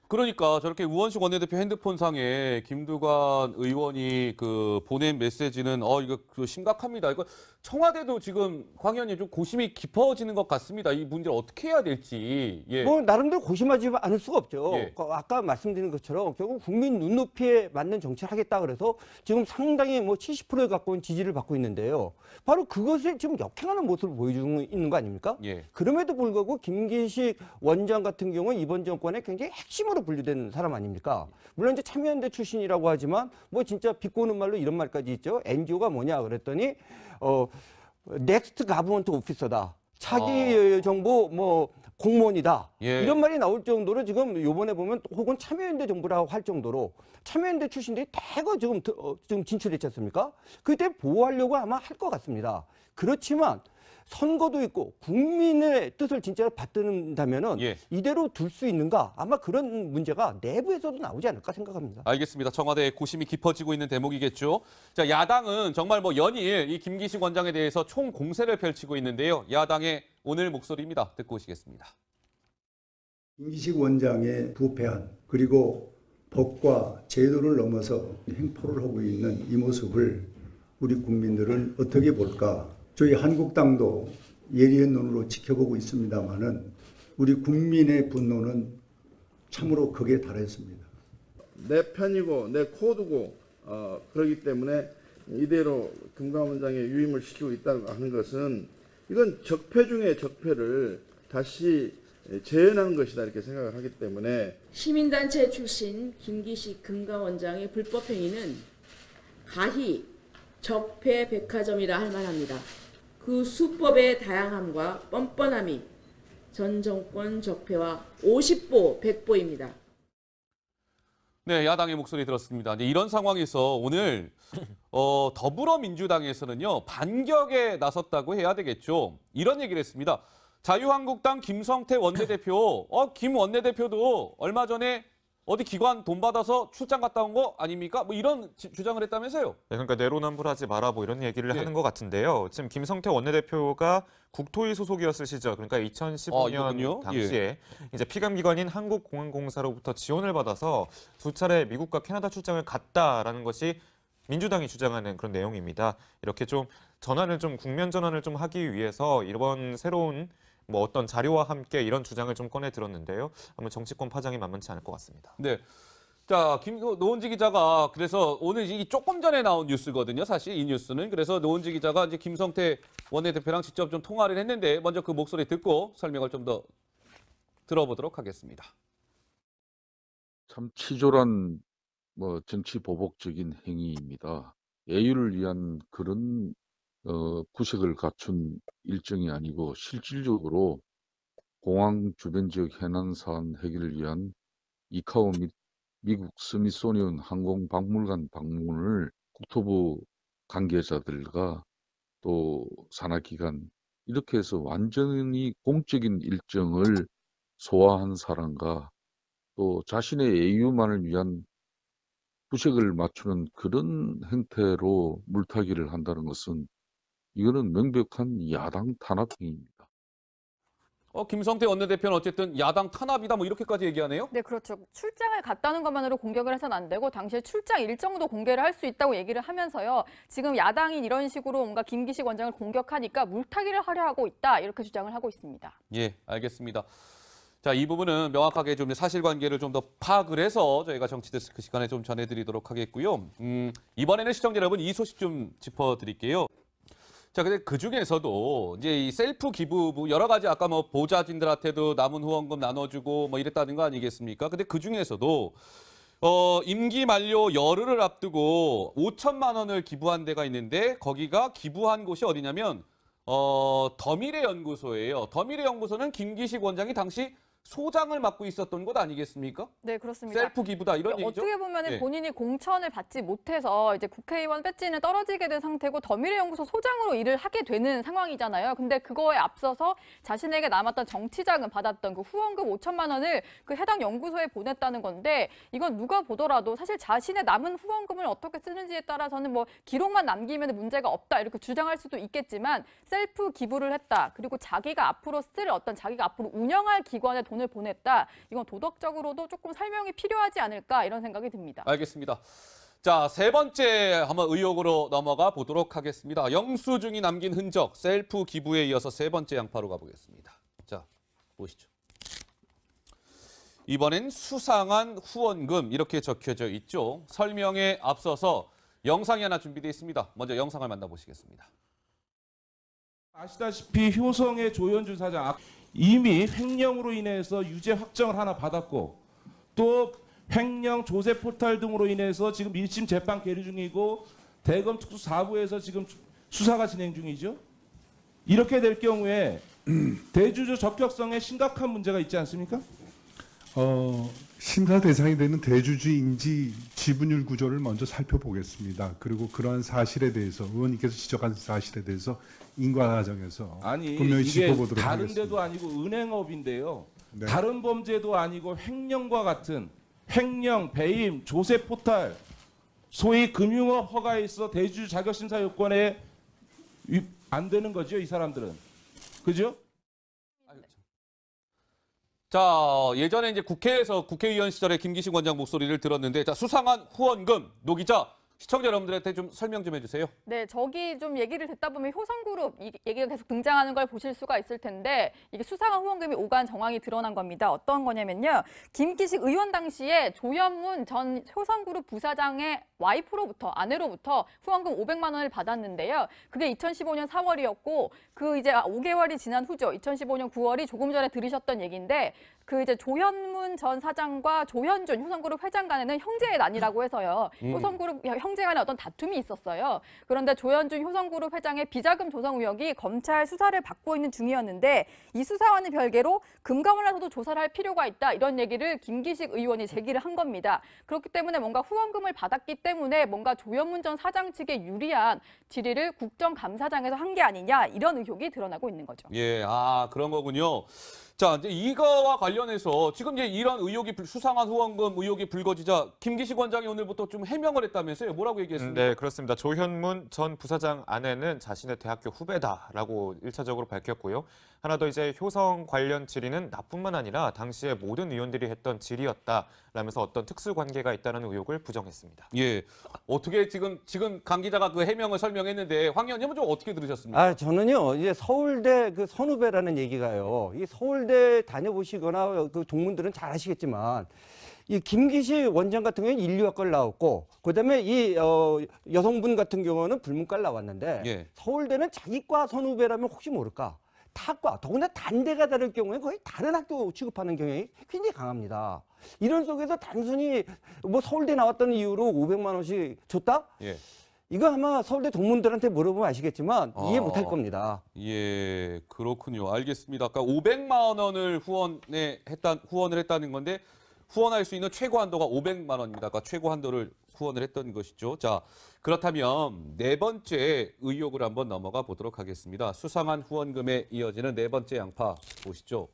그러니까 저렇게 우원식 원내대표 핸드폰상에 김두관 의원이 보낸 메시지는 이거 심각합니다. 이거 청와대도 지금 황 의원님 좀 고심이 깊어지는 것 같습니다. 이 문제를 어떻게 해야 될지. 예. 나름대로 고심하지 않을 수가 없죠. 예. 아까 말씀드린 것처럼 결국 국민 눈높이에 맞는 정치를 하겠다 그래서 지금 상당히 70%에 가까운 지지를 받고 있는데요. 바로 그것을 지금 역행하는 모습을 보여주고 있는 거 아닙니까? 예. 그럼에도 불구하고 김기식 원장 같은 경우는 이번 정권의 굉장히 핵심으로 분류된 사람 아닙니까? 물론 이제 참여연대 출신이라고 하지만 진짜 비꼬는 말로 이런 말까지 있죠. NGO가 뭐냐 그랬더니 넥스트 가버먼트 오피서다. 차기 정부 공무원이다. 예. 이런 말이 나올 정도로 지금 요번에 보면 혹은 참여연대 정부라고 할 정도로 참여연대 출신들이 대거 지금 진출했지 않습니까? 그때 보호하려고 아마 할 것 같습니다. 그렇지만 선거도 있고 국민의 뜻을 진짜로 받든다면은 예. 이대로 둘 수 있는가? 아마 그런 문제가 내부에서도 나오지 않을까 생각합니다. 알겠습니다. 청와대에 고심이 깊어지고 있는 대목이겠죠. 자, 야당은 정말 연일 이 김기식 원장에 대해서 총 공세를 펼치고 있는데요. 야당의 오늘 목소리입니다. 듣고 오시겠습니다. 김기식 원장의 부패한 그리고 법과 제도를 넘어서 행포를 하고 있는 이 모습을 우리 국민들은 어떻게 볼까? 저희 한국당도 예리한 눈으로 지켜보고 있습니다마는 우리 국민의 분노는 참으로 극에 달했습니다. 내 편이고 내 코드고 그렇기 때문에 이대로 금감원장의 유임을 시키고 있다고 하는 것은 이건 적폐 중에 적폐를 다시 재현하는 것이다 이렇게 생각을 하기 때문에 시민단체 출신 김기식 금감원장의 불법 행위는 가히 적폐 백화점이라 할 만합니다. 그 수법의 다양함과 뻔뻔함이 전 정권 적폐와 50보 100보입니다. 네, 야당의 목소리 들었습니다. 이제 이런 상황에서 오늘 더불어민주당에서는요 반격에 나섰다고 해야 되겠죠. 이런 얘기를 했습니다. 자유한국당 김성태 원내대표, 김 원내대표도 얼마 전에 어디 기관 돈 받아서 출장 갔다 온 거 아닙니까? 뭐 이런 주장을 했다면서요? 네, 그러니까 내로남불하지 마라 뭐 이런 얘기를 네. 하는 것 같은데요. 지금 김성태 원내대표가 국토위 소속이었을 시절, 그러니까 2015년 이거군요. 당시에 이제 피감기관인 한국공항공사로부터 지원을 받아서 2차례 미국과 캐나다 출장을 갔다라는 것이 민주당이 주장하는 그런 내용입니다. 이렇게 좀 전환을 좀 국면 전환을 좀 하기 위해서 이번 새로운 뭐 어떤 자료와 함께 이런 주장을 좀 꺼내 들었는데요. 아마 정치권 파장이 만만치 않을 것 같습니다. 네. 자, 노은지 기자가 그래서 오늘 이 조금 전에 나온 뉴스거든요. 사실 이 뉴스는. 그래서 노은지 기자가 이제 김성태 원내대표랑 직접 좀 통화를 했는데 먼저 그 목소리 듣고 설명을 좀 더 들어보도록 하겠습니다. 참 치졸한 정치 보복적인 행위입니다. 예의를 위한 그런 구색을 갖춘 일정이 아니고 실질적으로 공항 주변 지역 해난 사안 해결을 위한 이카오 및 미국 스미소니언 항공박물관 방문을 국토부 관계자들과 또 산하기관 이렇게 해서 완전히 공적인 일정을 소화한 사람과 또 자신의 예의만을 위한 구색을 맞추는 그런 행태로 물타기를 한다는 것은 이거는 명백한 야당 탄압 행위입니다. 김성태 원내대표는 어쨌든 야당 탄압이다 뭐 이렇게까지 얘기하네요? 네, 그렇죠. 출장을 갔다는 것만으로 공격을 해서는 안 되고 당시에 출장 일정도 공개를 할 수 있다고 얘기를 하면서요. 지금 야당이 이런 식으로 뭔가 김기식 원장을 공격하니까 물타기를 하려 하고 있다 이렇게 주장을 하고 있습니다. 예, 알겠습니다. 자, 이 부분은 명확하게 좀 사실관계를 좀 더 파악을 해서 저희가 정치데스크 시간에 좀 전해드리도록 하겠고요. 이번에는 시청자 여러분 이 소식 좀 짚어드릴게요. 자, 근데 그 중에서도 이제 이 셀프 기부 여러 가지 아까 뭐 보좌진들한테도 남은 후원금 나눠주고 뭐 이랬다는 거 아니겠습니까? 근데 그 중에서도 임기 만료 열흘을 앞두고 5천만 원을 기부한 데가 있는데 거기가 기부한 곳이 어디냐면 더미래연구소예요. 더미래연구소는 김기식 원장이 당시 소장을 맡고 있었던 곳 아니겠습니까? 네, 그렇습니다. 셀프 기부다 이런 얘기죠? 어떻게 보면 네. 본인이 공천을 받지 못해서 이제 국회의원 배지는 떨어지게 된 상태고 더미래연구소 소장으로 일을 하게 되는 상황이잖아요. 근데 그거에 앞서서 자신에게 남았던 정치자금 받았던 그 후원금 5천만 원을 그 해당 연구소에 보냈다는 건데 이건 누가 보더라도 사실 자신의 남은 후원금을 어떻게 쓰는지에 따라서는 뭐 기록만 남기면 문제가 없다 이렇게 주장할 수도 있겠지만 셀프 기부를 했다. 그리고 자기가 앞으로 쓸 자기가 앞으로 운영할 기관에 돈을 보냈다. 이건 도덕적으로도 조금 설명이 필요하지 않을까 이런 생각이 듭니다. 알겠습니다. 자, 세 번째 한번 의혹으로 넘어가 보도록 하겠습니다. 영수증이 남긴 흔적, 셀프 기부에 이어서 세 번째 양파로 가보겠습니다. 자, 보시죠. 이번엔 수상한 후원금 이렇게 적혀져 있죠. 설명에 앞서서 영상이 하나 준비되어 있습니다. 먼저 영상을 만나보시겠습니다. 아시다시피 효성의 조현준 사장 이미 횡령으로 인해서 유죄 확정을 하나 받았고 또 횡령 조세 포탈 등으로 인해서 지금 1심 재판 계류 중이고 대검 특수 4부에서 지금 수사가 진행 중이죠. 이렇게 될 경우에 대주주 적격성에 심각한 문제가 있지 않습니까? 심사 대상이 되는 대주주인지 지분율 구조를 먼저 살펴보겠습니다. 그리고 그러한 사실에 대해서 의원님께서 지적한 사실에 대해서 인과 과정에서 분명히 이게 짚어보도록 다른 하겠습니다. 데도 아니고 은행업인데요. 네. 다른 범죄도 아니고 횡령과 같은 횡령, 배임, 조세 포탈, 소위 금융업 허가에 있어 대주주 자격심사 요건에 안 되는 거죠, 이 사람들은. 그죠? 자, 예전에 이제 국회에서 국회의원 시절에 김기식 원장 목소리를 들었는데, 자, 수상한 후원금, 노 기자, 시청자 여러분들한테 좀 설명 좀 해주세요. 네, 저기 좀 얘기를 듣다 보면 효성그룹 이 얘기가 계속 등장하는 걸 보실 수가 있을 텐데 이게 수상한 후원금이 오간 정황이 드러난 겁니다. 어떤 거냐면요. 김기식 의원 당시에 조현문 전 효성그룹 부사장의 아내로부터 후원금 500만 원을 받았는데요. 그게 2015년 4월이었고 그 이제 5개월이 지난 후죠. 2015년 9월이 조금 전에 들으셨던 얘기인데 이제 조현문 전 사장과 조현준 효성그룹 회장 간에는 형제의 난이라고 해서요. 효성그룹 형제 간에 어떤 다툼이 있었어요. 그런데 조현준 효성그룹 회장의 비자금 조성 의혹이 검찰 수사를 받고 있는 중이었는데 이 수사와는 별개로 금감원에서도 조사를 할 필요가 있다. 이런 얘기를 김기식 의원이 제기를 한 겁니다. 그렇기 때문에 뭔가 후원금을 받았기 때문에 뭔가 조현문 전 사장 측에 유리한 질의를 국정감사장에서 한 게 아니냐 이런 의혹이 드러나고 있는 거죠. 예, 그런 거군요. 자, 이제 이거와 관련해서 지금 이제 이런 수상한 후원금 의혹이 불거지자 김기식 원장이 오늘부터 좀 해명을 했다면서요? 뭐라고 얘기했습니까? 네, 그렇습니다. 조현문 전 부사장 아내는 자신의 대학교 후배다라고 1차적으로 밝혔고요. 하나 더 이제 효성 관련 질의는 나뿐만 아니라 당시에 모든 의원들이 했던 질의였다라면서 어떤 특수관계가 있다는 의혹을 부정했습니다. 예, 어떻게 지금 강 기자가 그 해명을 설명했는데 황 의원님은 좀 어떻게 들으셨습니까? 저는요 이제 서울대 그 선후배라는 얘기가요. 이 서울대 다녀보시거나 그 동문들은 잘 아시겠지만. 이 김기식 원장 같은 경우는 인류학과를 나왔고 그다음에 이 여성분 같은 경우는 불문과를 나왔는데 예. 서울대는 자기과 선후배라면 혹시 모를까 타과 더구나 단대가 다를 경우에 거의 다른 학교 취급하는 경향이 굉장히 강합니다. 이런 속에서 단순히 뭐 서울대 나왔다는 이유로 500만 원씩 줬다? 예. 이거 아마 서울대 동문들한테 물어보면 아시겠지만 이해 못할 겁니다. 예, 그렇군요. 알겠습니다. 아까 500만 원을 후원을 했다는 건데 후원할 수 있는 최고 한도가 500만 원입니다. 그러니까 최고 한도를 후원을 했던 것이죠. 자, 그렇다면 네 번째 의혹을 한번 넘어가 보도록 하겠습니다. 수상한 후원금에 이어지는 네 번째 양파 보시죠.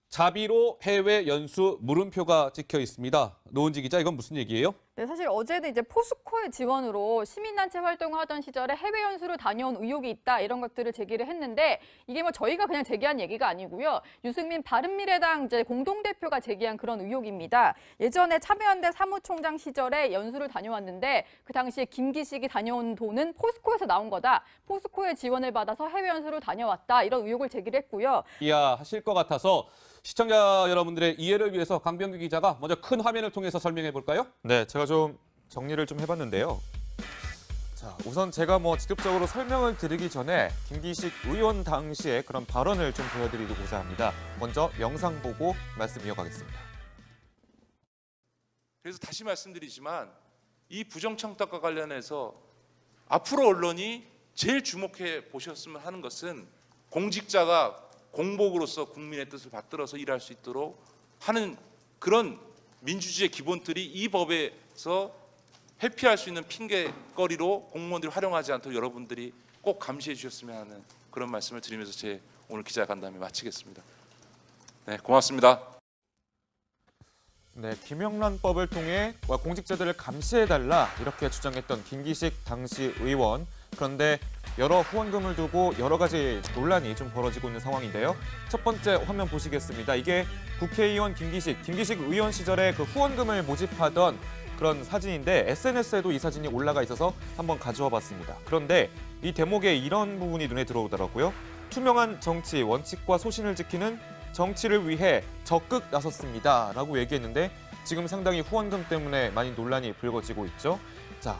자비로 해외 연수 물음표가 찍혀 있습니다. 노은지 기자, 이건 무슨 얘기예요? 네, 사실 어제는 이제 포스코의 지원으로 시민단체 활동을 하던 시절에 해외 연수를 다녀온 의혹이 있다 이런 것들을 제기를 했는데 이게 뭐 저희가 그냥 제기한 얘기가 아니고요. 유승민 바른미래당 이제 공동대표가 제기한 그런 의혹입니다. 예전에 참여연대 사무총장 시절에 연수를 다녀왔는데 그 당시에 김기식이 다녀온 돈은 포스코에서 나온 거다. 포스코의 지원을 받아서 해외 연수를 다녀왔다 이런 의혹을 제기를 했고요. 이해하실 것 같아서 시청자 여러분들의 이해를 위해서 강병규 기자가 먼저 큰 화면을 통해서 설명해 볼까요? 네, 제가 좀 정리를 좀 해봤는데요. 자, 우선 제가 직접적으로 설명을 드리기 전에 김기식 의원 당시의 그런 발언을 좀 보여드리고자 합니다. 먼저 영상 보고 말씀 이어가겠습니다. 그래서 다시 말씀드리지만 이 부정청탁과 관련해서 앞으로 언론이 제일 주목해 보셨으면 하는 것은 공직자가 공복으로서 국민의 뜻을 받들어서 일할 수 있도록 하는 그런 민주주의의 기본틀이 이 법에서 회피할 수 있는 핑계거리로 공무원들이 활용하지 않도록 여러분들이 꼭 감시해 주셨으면 하는 그런 말씀을 드리면서 제 오늘 기자간담회 마치겠습니다. 네, 고맙습니다. 네, 김영란법을 통해 공직자들을 감시해달라 이렇게 주장했던 김기식 당시 의원. 그런데 여러 후원금을 두고 여러 가지 논란이 좀 벌어지고 있는 상황인데요. 첫 번째 화면 보시겠습니다. 이게 국회의원 김기식 의원 시절에 그 후원금을 모집하던 그런 사진인데 SNS에도 이 사진이 올라가 있어서 한번 가져와 봤습니다. 그런데 이 대목에 이런 부분이 눈에 들어오더라고요. 투명한 정치, 원칙과 소신을 지키는 정치를 위해 적극 나섰습니다. 라고 얘기했는데 지금 상당히 후원금 때문에 많이 논란이 불거지고 있죠. 자,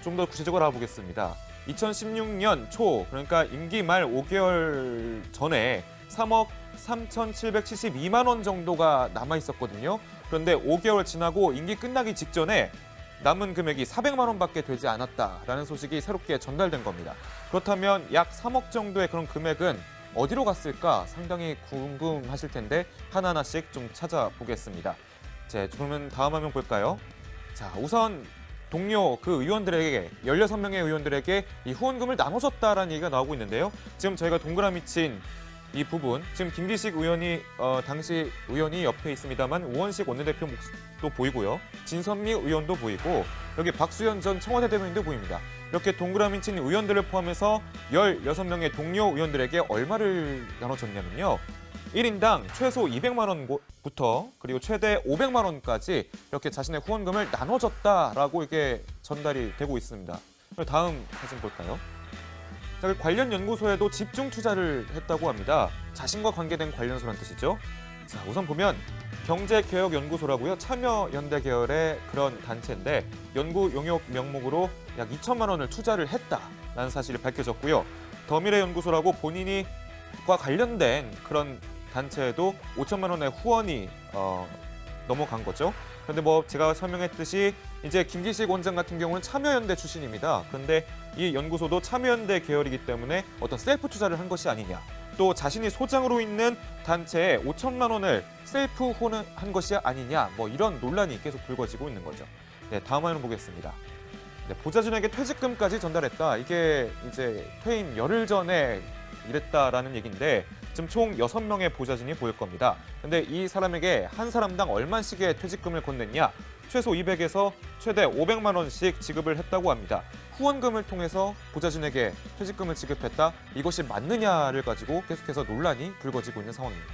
좀 더 구체적으로 알아보겠습니다. 2016년 초, 그러니까 임기 말 5개월 전에 3억 3,772만 원 정도가 남아 있었거든요. 그런데 5개월 지나고 임기 끝나기 직전에 남은 금액이 400만 원밖에 되지 않았다라는 소식이 새롭게 전달된 겁니다. 그렇다면 약 3억 정도의 그런 금액은 어디로 갔을까 상당히 궁금하실 텐데 하나하나씩 좀 찾아보겠습니다. 자, 그러면 다음 화면 볼까요? 자, 우선 동료 그 의원들에게 16명의 의원들에게 이 후원금을 나눠줬다라는 얘기가 나오고 있는데요. 지금 저희가 동그라미 친 이 부분, 지금 김기식 의원이 당시 의원이 옆에 있습니다만 우원식 원내대표 목도 보이고요. 진선미 의원도 보이고 여기 박수현 전 청와대 대변인도 보입니다. 이렇게 동그라미 친 의원들을 포함해서 16명의 동료 의원들에게 얼마를 나눠줬냐면요. 1인당 최소 200만 원부터 그리고 최대 500만 원까지 이렇게 자신의 후원금을 나눠줬다라고 이게 전달이 되고 있습니다. 다음 사진 볼까요? 자, 관련 연구소에도 집중 투자를 했다고 합니다. 자신과 관계된 관련소란 뜻이죠. 자, 우선 보면 경제개혁연구소라고요. 참여연대 계열의 그런 단체인데 연구 용역 명목으로 약 2천만 원을 투자를 했다라는 사실이 밝혀졌고요. 더미래연구소라고 본인과 관련된 그런 단체에도 5천만 원의 후원이 넘어간 거죠. 그런데 뭐 제가 설명했듯이 이제 김기식 원장 같은 경우는 참여연대 출신입니다. 그런데 이 연구소도 참여연대 계열이기 때문에 어떤 셀프 투자를 한 것이 아니냐. 또 자신이 소장으로 있는 단체에 5천만 원을 셀프 후원한 것이 아니냐. 뭐 이런 논란이 계속 불거지고 있는 거죠. 네, 다음 화면 보겠습니다. 네, 보좌진에게 퇴직금까지 전달했다. 이게 이제 퇴임 열흘 전에 이랬다라는 얘기인데 지금 총 6명의 보좌진이 보일 겁니다. 근데 이 사람에게 한 사람당 얼마씩의 퇴직금을 건넸냐? 최소 200에서 최대 500만 원씩 지급을 했다고 합니다. 후원금을 통해서 보좌진에게 퇴직금을 지급했다. 이것이 맞느냐를 가지고 계속해서 논란이 불거지고 있는 상황입니다.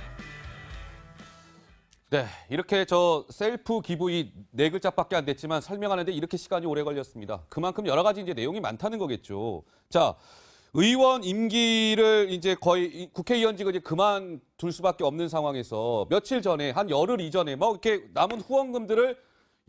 네, 이렇게 저 셀프 기부이 4글자밖에 안 됐지만 설명하는데 이렇게 시간이 오래 걸렸습니다. 그만큼 여러 가지 이제 내용이 많다는 거겠죠. 자, 의원 임기를 이제 거의 국회의원직을 이제 그만둘 수밖에 없는 상황에서 며칠 전에 한 열흘 이전에 뭐 이렇게 남은 후원금들을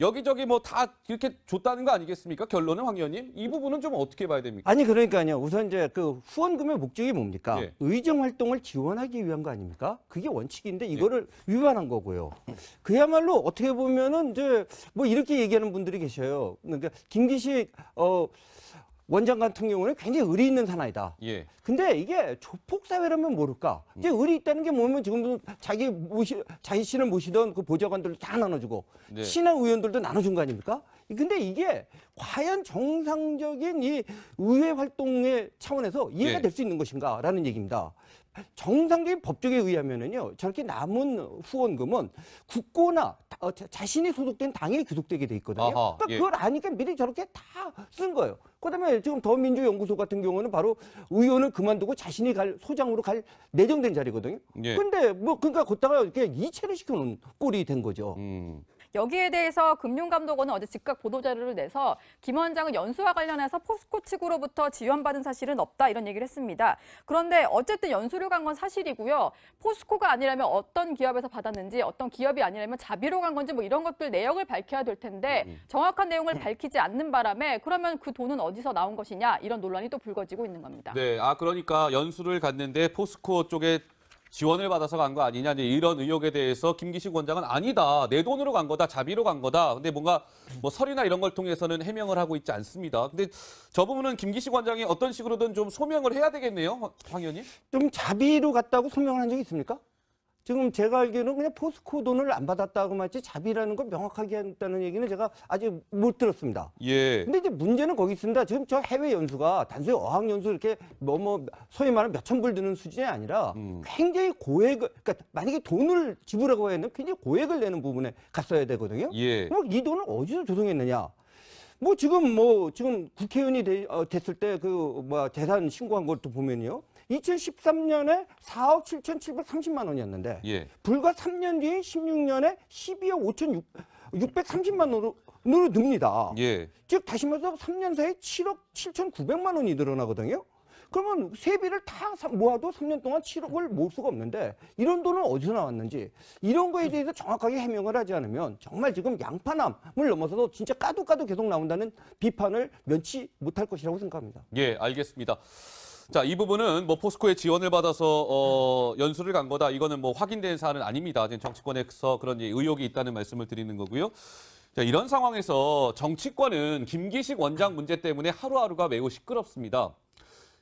여기저기 뭐 다 이렇게 줬다는 거 아니겠습니까? 결론은 황 의원님 이 부분은 좀 어떻게 봐야 됩니까? 아니 그러니까요. 우선 이제 그 후원금의 목적이 뭡니까? 예. 의정 활동을 지원하기 위한 거 아닙니까? 그게 원칙인데 이거를 위반한 거고요. 그야말로 어떻게 보면은 이제 뭐 이렇게 얘기하는 분들이 계셔요. 그러니까 김기식 원장 같은 경우는 굉장히 의리 있는 사나이다. 예. 근데 이게 조폭 사회라면 모를까? 이제 의리 있다는 게 뭐냐면 지금도 자신을 모시던 그 보좌관들도 다 나눠주고 네. 신학 의원들도 나눠준 거 아닙니까? 근데 이게 과연 정상적인 이 의회 활동의 차원에서 이해가 네. 될 수 있는 것인가라는 얘기입니다. 정상적인 법조계에 의하면은요, 저렇게 남은 후원금은 국고나 자신이 소속된 당에 귀속되게 돼 있거든요. 아하, 그러니까 예. 그걸 아니까 미리 저렇게 다 쓴 거예요. 그다음에 지금 더민주연구소 같은 경우는 바로 의원을 그만두고 자신이 소장으로 갈 내정된 자리거든요. 예. 근데 뭐 그러니까 걷다가 이렇게 이체를 시켜놓은 꼴이 된 거죠. 여기에 대해서 금융감독원은 어제 즉각 보도자료를 내서 김 원장은 연수와 관련해서 포스코 측으로부터 지원받은 사실은 없다 이런 얘기를 했습니다. 그런데 어쨌든 연수를 간 건 사실이고요. 포스코가 아니라면 어떤 기업에서 받았는지 어떤 기업이 아니라면 자비로 간 건지 뭐 이런 것들 내역을 밝혀야 될 텐데 정확한 내용을 밝히지 않는 바람에 그러면 그 돈은 어디서 나온 것이냐 이런 논란이 또 불거지고 있는 겁니다. 네, 그러니까 연수를 갔는데 포스코 쪽에 지원을 받아서 간 거 아니냐 이제 이런 의혹에 대해서 김기식 원장은 아니다. 내 돈으로 간 거다. 자비로 간 거다. 근데 뭔가 뭐 서류나 이런 걸 통해서는 해명을 하고 있지 않습니다. 근데 저 부분은 김기식 원장이 어떤 식으로든 좀 소명을 해야 되겠네요. 황 의원님. 좀 자비로 갔다고 소명을 한 적이 있습니까? 지금 제가 알기로는 그냥 포스코 돈을 안 받았다고만 했지 자비라는 걸 명확하게 했다는 얘기는 제가 아직 못 들었습니다. 예. 근데 이제 문제는 거기 있습니다. 지금 저 해외 연수가 단순히 어학 연수 이렇게 소위 말하는 몇천 불 드는 수준이 아니라 굉장히 고액을, 그러니까 만약에 돈을 지불하고 했는 굉장히 고액을 내는 부분에 갔어야 되거든요. 예. 그럼 이 돈을 어디서 조성했느냐? 지금 국회의원이 됐을 때 재산 신고한 것도 보면요. 2013년에 4억 7,730만 원이었는데 예. 불과 3년 뒤인 16년에 12억 5,630만 원으로 늡니다. 예. 즉 다시 말해서 3년 사이에 7억 7,900만 원이 늘어나거든요. 그러면 세비를 다 모아도 3년 동안 7억을 모을 수가 없는데 이런 돈은 어디서 나왔는지 이런 거에 대해서 정확하게 해명을 하지 않으면 정말 지금 양파남을 넘어서서 진짜 까도 계속 나온다는 비판을 면치 못할 것이라고 생각합니다. 예, 알겠습니다. 자, 이 부분은 뭐 포스코의 지원을 받아서 연수를 간 거다. 이거는 뭐 확인된 사안은 아닙니다. 지금 정치권에서 그런 의혹이 있다는 말씀을 드리는 거고요. 자, 이런 상황에서 정치권은 김기식 원장 문제 때문에 하루하루가 매우 시끄럽습니다.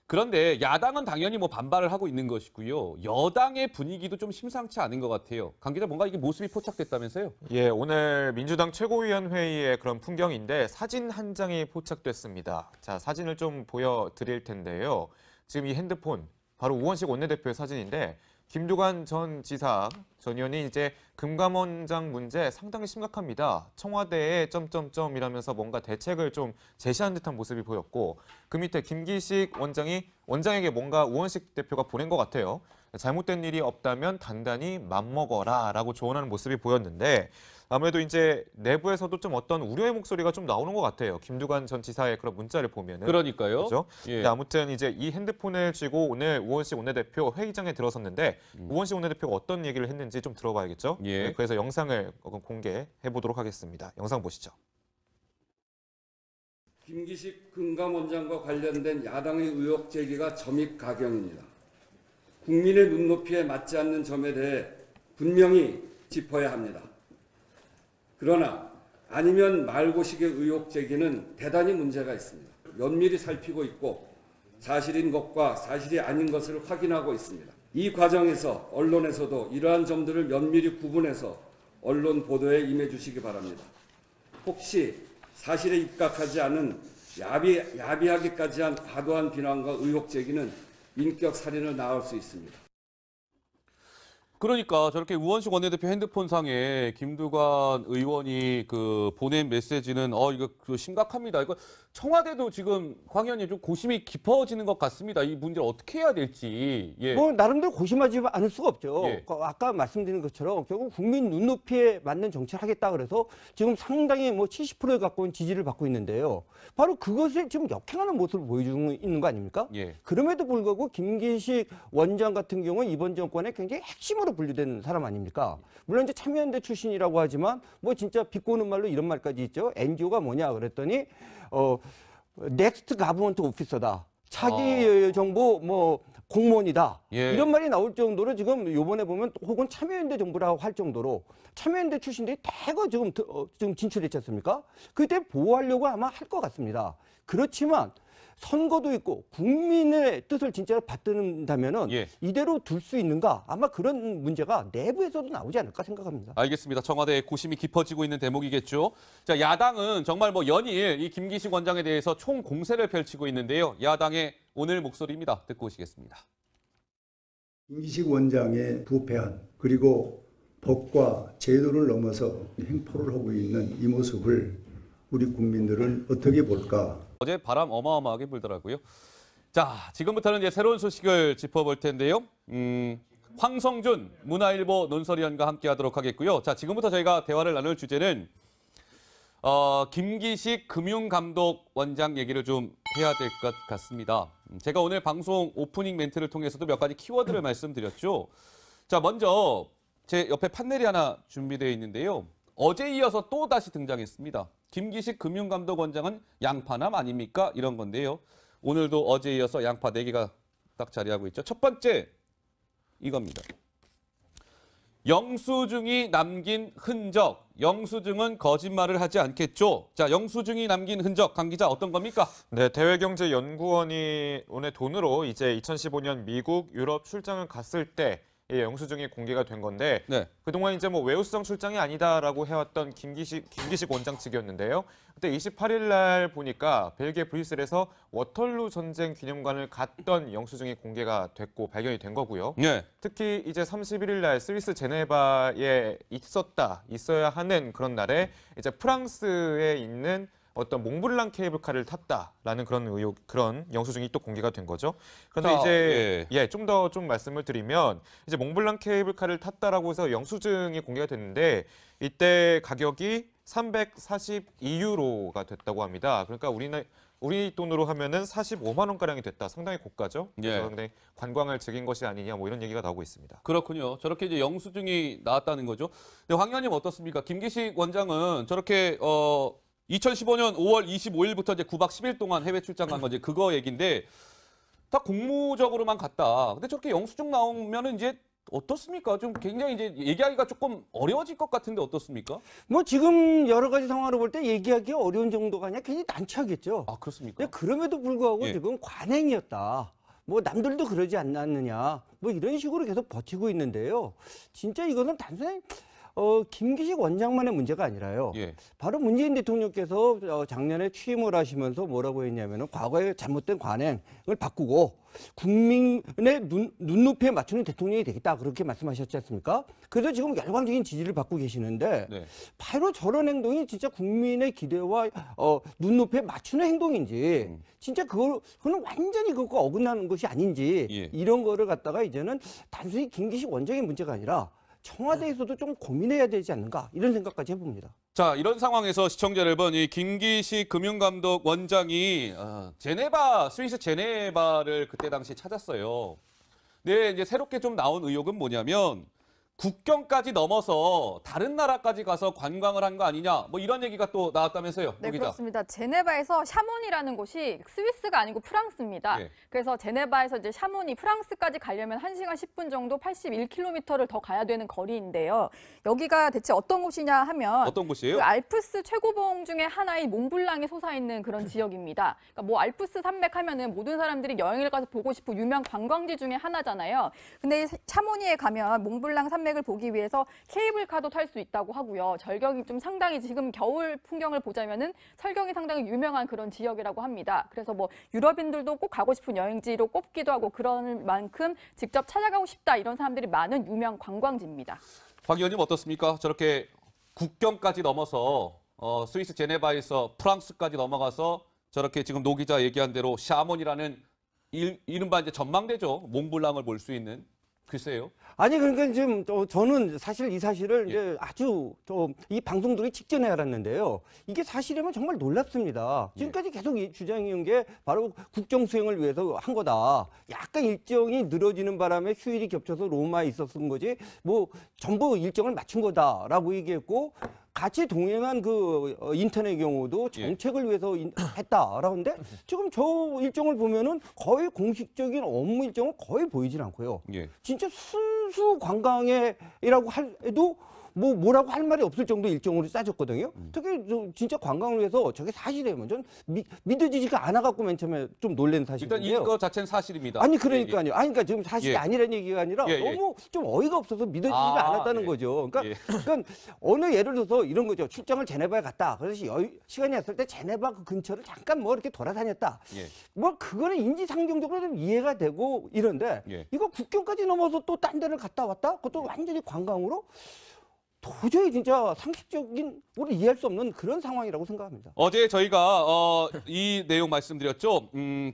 그런데 야당은 당연히 뭐 반발을 하고 있는 것이고요. 여당의 분위기도 좀 심상치 않은 것 같아요. 강 기자, 뭔가 이게 모습이 포착됐다면서요? 예, 오늘 민주당 최고위원회의의 그런 풍경인데 사진 한 장이 포착됐습니다. 자, 사진을 좀 보여드릴 텐데요. 지금 이 핸드폰, 바로 우원식 원내대표의 사진인데 김두관 전 지사 전 의원이 이제 금감원장 문제 상당히 심각합니다. 청와대에 점점점이라면서 뭔가 대책을 좀 제시한 듯한 모습이 보였고 그 밑에 김기식 원장에게 뭔가 우원식 대표가 보낸 것 같아요. 잘못된 일이 없다면 단단히 맘먹어라라고 조언하는 모습이 보였는데 아무래도 이제 내부에서도 좀 어떤 우려의 목소리가 좀 나오는 것 같아요. 김두관 전 지사의 그런 문자를 보면은. 그러니까요. 그렇죠? 예. 근데 아무튼 이제 이 핸드폰을 쥐고 오늘 우원식 원내대표 회의장에 들어섰는데 우원식 원내대표가 어떤 얘기를 했는지 좀 들어봐야겠죠. 예. 네, 그래서 영상을 공개해 보도록 하겠습니다. 영상 보시죠. 김기식 금감원장과 관련된 야당의 의혹 제기가 점입가경입니다. 국민의 눈높이에 맞지 않는 점에 대해 분명히 짚어야 합니다. 그러나 아니면 말고식의 의혹 제기는 대단히 문제가 있습니다. 면밀히 살피고 있고 사실인 것과 사실이 아닌 것을 확인하고 있습니다. 이 과정에서 언론에서도 이러한 점들을 면밀히 구분해서 언론 보도에 임해 주시기 바랍니다. 혹시 사실에 입각하지 않은 야비하기까지 한 과도한 비난과 의혹 제기는 인격 살인을 낳을 수 있습니다. 그러니까 저렇게 우원식 원내대표 핸드폰상에 김두관 의원이 보낸 메시지는 이거 심각합니다. 이거 청와대도 지금 황 의원님 좀 고심이 깊어지는 것 같습니다. 이 문제를 어떻게 해야 될지. 예. 뭐 나름대로 고심하지 않을 수가 없죠. 예. 아까 말씀드린 것처럼 결국 국민 눈높이에 맞는 정치를 하겠다 그래서 지금 상당히 70%에 가까운 지지를 받고 있는데요. 바로 그것을 지금 역행하는 모습을 보여주고 있는 거 아닙니까? 예. 그럼에도 불구하고 김기식 원장 같은 경우는 이번 정권의 굉장히 핵심으로 분류되는 사람 아닙니까? 물론 이제 참여연대 출신이라고 하지만 진짜 비꼬는 말로 이런 말까지 있죠. NGO가 뭐냐 그랬더니 넥스트 가버먼트 오피서다. 차기 정부 공무원이다. 예. 이런 말이 나올 정도로 지금 요번에 보면 혹은 참여연대 정부라고 할 정도로 참여연대 출신들이 대거 지금 진출했지 않습니까? 그때 보호하려고 아마 할 것 같습니다. 그렇지만 선거도 있고 국민의 뜻을 진짜로 받든다면은 예. 이대로 둘 수 있는가? 아마 그런 문제가 내부에서도 나오지 않을까 생각합니다. 알겠습니다. 청와대에 고심이 깊어지고 있는 대목이겠죠. 자, 야당은 정말 연일 이 김기식 원장에 대해서 총 공세를 펼치고 있는데요. 야당의 오늘 목소리입니다. 듣고 오시겠습니다. 김기식 원장의 부패한 그리고 법과 제도를 넘어서 행포를 하고 있는 이 모습을 우리 국민들은 어떻게 볼까? 어제 바람 어마어마하게 불더라고요. 자, 지금부터는 이제 새로운 소식을 짚어볼 텐데요. 황성준 문화일보 논설위원과 함께하도록 하겠고요. 자, 지금부터 저희가 대화를 나눌 주제는 김기식 금융감독 원장 얘기를 좀 해야 될 것 같습니다. 제가 오늘 방송 오프닝 멘트를 통해서도 몇 가지 키워드를 말씀드렸죠. 자, 먼저 제 옆에 판넬이 하나 준비되어 있는데요. 어제 이어서 또 다시 등장했습니다. 김기식 금융감독원장은 양파남 아닙니까? 이런 건데요. 오늘도 어제 이어서 양파 4개가 딱 자리하고 있죠. 첫 번째 이겁니다. 영수증이 남긴 흔적. 영수증은 거짓말을 하지 않겠죠. 자, 영수증이 남긴 흔적. 강 기자 어떤 겁니까? 네, 대외경제연구원이 오늘 돈으로 이제 2015년 미국, 유럽 출장을 갔을 때 이 영수증이 공개가 된 건데 네. 그동안 이제 외유수장 출장이 아니다라고 해왔던 김기식 원장 측이었는데요. 그때 28일 날 보니까 벨기에 브뤼셀에서 워털루 전쟁 기념관을 갔던 영수증이 공개가 됐고 발견이 된 거고요. 네. 특히 이제 31일 날 스위스 제네바에 있어야 하는 그런 날에 이제 프랑스에 있는 어떤 몽블랑 케이블카를 탔다라는 그런 영수증이 또 공개가 된 거죠. 그런데 이제 좀 더 말씀을 드리면 이제 몽블랑 케이블카를 탔다라고 해서 영수증이 공개가 됐는데 이때 가격이 342유로가 됐다고 합니다. 그러니까 우리 돈으로 하면은 45만 원 가량이 됐다. 상당히 고가죠. 그래서 근데 관광을 즐긴 것이 아니냐 이런 얘기가 나오고 있습니다. 그렇군요. 저렇게 이제 영수증이 나왔다는 거죠. 근데 황 의원님 어떻습니까? 김기식 원장은 저렇게 2015년 5월 25일부터 이제 9박 10일 동안 해외 출장 간 거지 그거 얘긴데 다 공무적으로만 갔다. 근데 저렇게 영수증 나오면은 이제 어떻습니까? 좀 굉장히 이제 얘기하기가 조금 어려워질 것 같은데 어떻습니까? 지금 여러 가지 상황으로 볼 때 얘기하기 어려운 정도가 아니라 굉장히 난처하겠죠. 아, 그렇습니까? 그럼에도 불구하고 지금 관행이었다. 남들도 그러지 않았느냐. 이런 식으로 계속 버티고 있는데요. 진짜 이거는 단순히 김기식 원장만의 문제가 아니라요. 바로 문재인 대통령께서 작년에 취임을 하시면서 뭐라고 했냐면은 과거에 잘못된 관행을 바꾸고 국민의 눈높이에 맞추는 대통령이 되겠다. 그렇게 말씀하셨지 않습니까? 그래서 지금 열광적인 지지를 받고 계시는데 바로 저런 행동이 진짜 국민의 기대와 눈높이에 맞추는 행동인지 진짜 그거는 완전히 그것과 어긋나는 것이 아닌지 이런 거를 갖다가 이제는 단순히 김기식 원장의 문제가 아니라 청와대에서도 좀 고민해야 되지 않는가 이런 생각까지 해봅니다. 자, 이런 상황에서 시청자 여러분, 이 김기식 금융감독 원장이 스위스 제네바를 그때 당시 찾았어요. 근데 이제 새롭게 좀 나온 의혹은 뭐냐면 국경까지 넘어서 다른 나라까지 가서 관광을 한 거 아니냐, 뭐 이런 얘기가 또 나왔다면서요, 네, 오 기자. 그렇습니다. 제네바에서 샤몬이라는 곳이 스위스가 아니고 프랑스입니다. 예. 그래서 제네바에서 이제 샤몬이 프랑스까지 가려면 1시간 10분 정도 81km를 더 가야 되는 거리인데요. 여기가 대체 어떤 곳이냐 하면 어떤 곳이에요? 그 알프스 최고봉 중에 하나인 몽블랑이 솟아있는 그런 지역입니다. 그러니까 뭐 알프스 산맥 하면은 모든 사람들이 여행을 가서 보고 싶은 유명 관광지 중에 하나잖아요. 근데 샤모니에 가면 몽블랑 산맥을 보기 위해서 케이블카도 탈 수 있다고 하고요. 절경이 좀 상당히 지금 겨울 풍경을 보자면은 절경이 상당히 유명한 그런 지역이라고 합니다. 그래서 뭐 유럽인들도 꼭 가고 싶은 여행지로 꼽기도 하고 그런 만큼 직접 찾아가고 싶다 이런 사람들이 많은 유명 관광지입니다. 박 의원님 어떻습니까? 저렇게 국경까지 넘어서 스위스 제네바에서 프랑스까지 넘어가서 저렇게 지금 노 기자 얘기한 대로 샤몬이라는 이른바 이제 전망대죠. 몽블랑을 볼 수 있는. 글쎄요. 아니 그러니까 지금 저는 사실 이 사실을 예. 이제 아주 이 방송 들이 직전에 알았는데요. 이게 사실이면 정말 놀랍습니다. 지금까지 계속 주장해온 게 바로 국정 수행을 위해서 한 거다. 약간 일정이 늘어지는 바람에 휴일이 겹쳐서 로마에 있었던 거지. 뭐 전부 일정을 맞춘 거다라고 얘기했고. 같이 동행한 그 인턴의 경우도 정책을 위해서 했다라고 하는데 지금 저 일정을 보면은 거의 공식적인 업무 일정을 거의 보이질 않고요. 예. 진짜 순수 관광이라고 해도 뭐라고 할 말이 없을 정도 일정으로 짜졌거든요. 특히 진짜 관광을 위해서 저게 사실이에요. 전 믿어지지가 않아갖고 맨 처음에 좀 놀란 사실인데요. 일단 이거 자체는 사실입니다. 아니 그러니까요. 아니 그러니까 지금 사실이 예. 아니라는 얘기가 아니라 너무 좀 어이가 없어서 믿어지지가 않았다는 예. 거죠. 그러니까 어느 예를 들어서 이런 거죠. 출장을 제네바에 갔다. 그래서 시간이 났을 때 제네바 그 근처를 잠깐 뭐 이렇게 돌아다녔다. 예. 뭐 그거는 인지상정적으로 좀 이해가 되고 이런데 예. 이거 국경까지 넘어서 또 딴 데를 갔다 왔다? 그것도 완전히 관광으로? 도저히 진짜 상식적인 우리 이해할 수 없는 그런 상황이라고 생각합니다. 어제 저희가 이 내용 말씀드렸죠.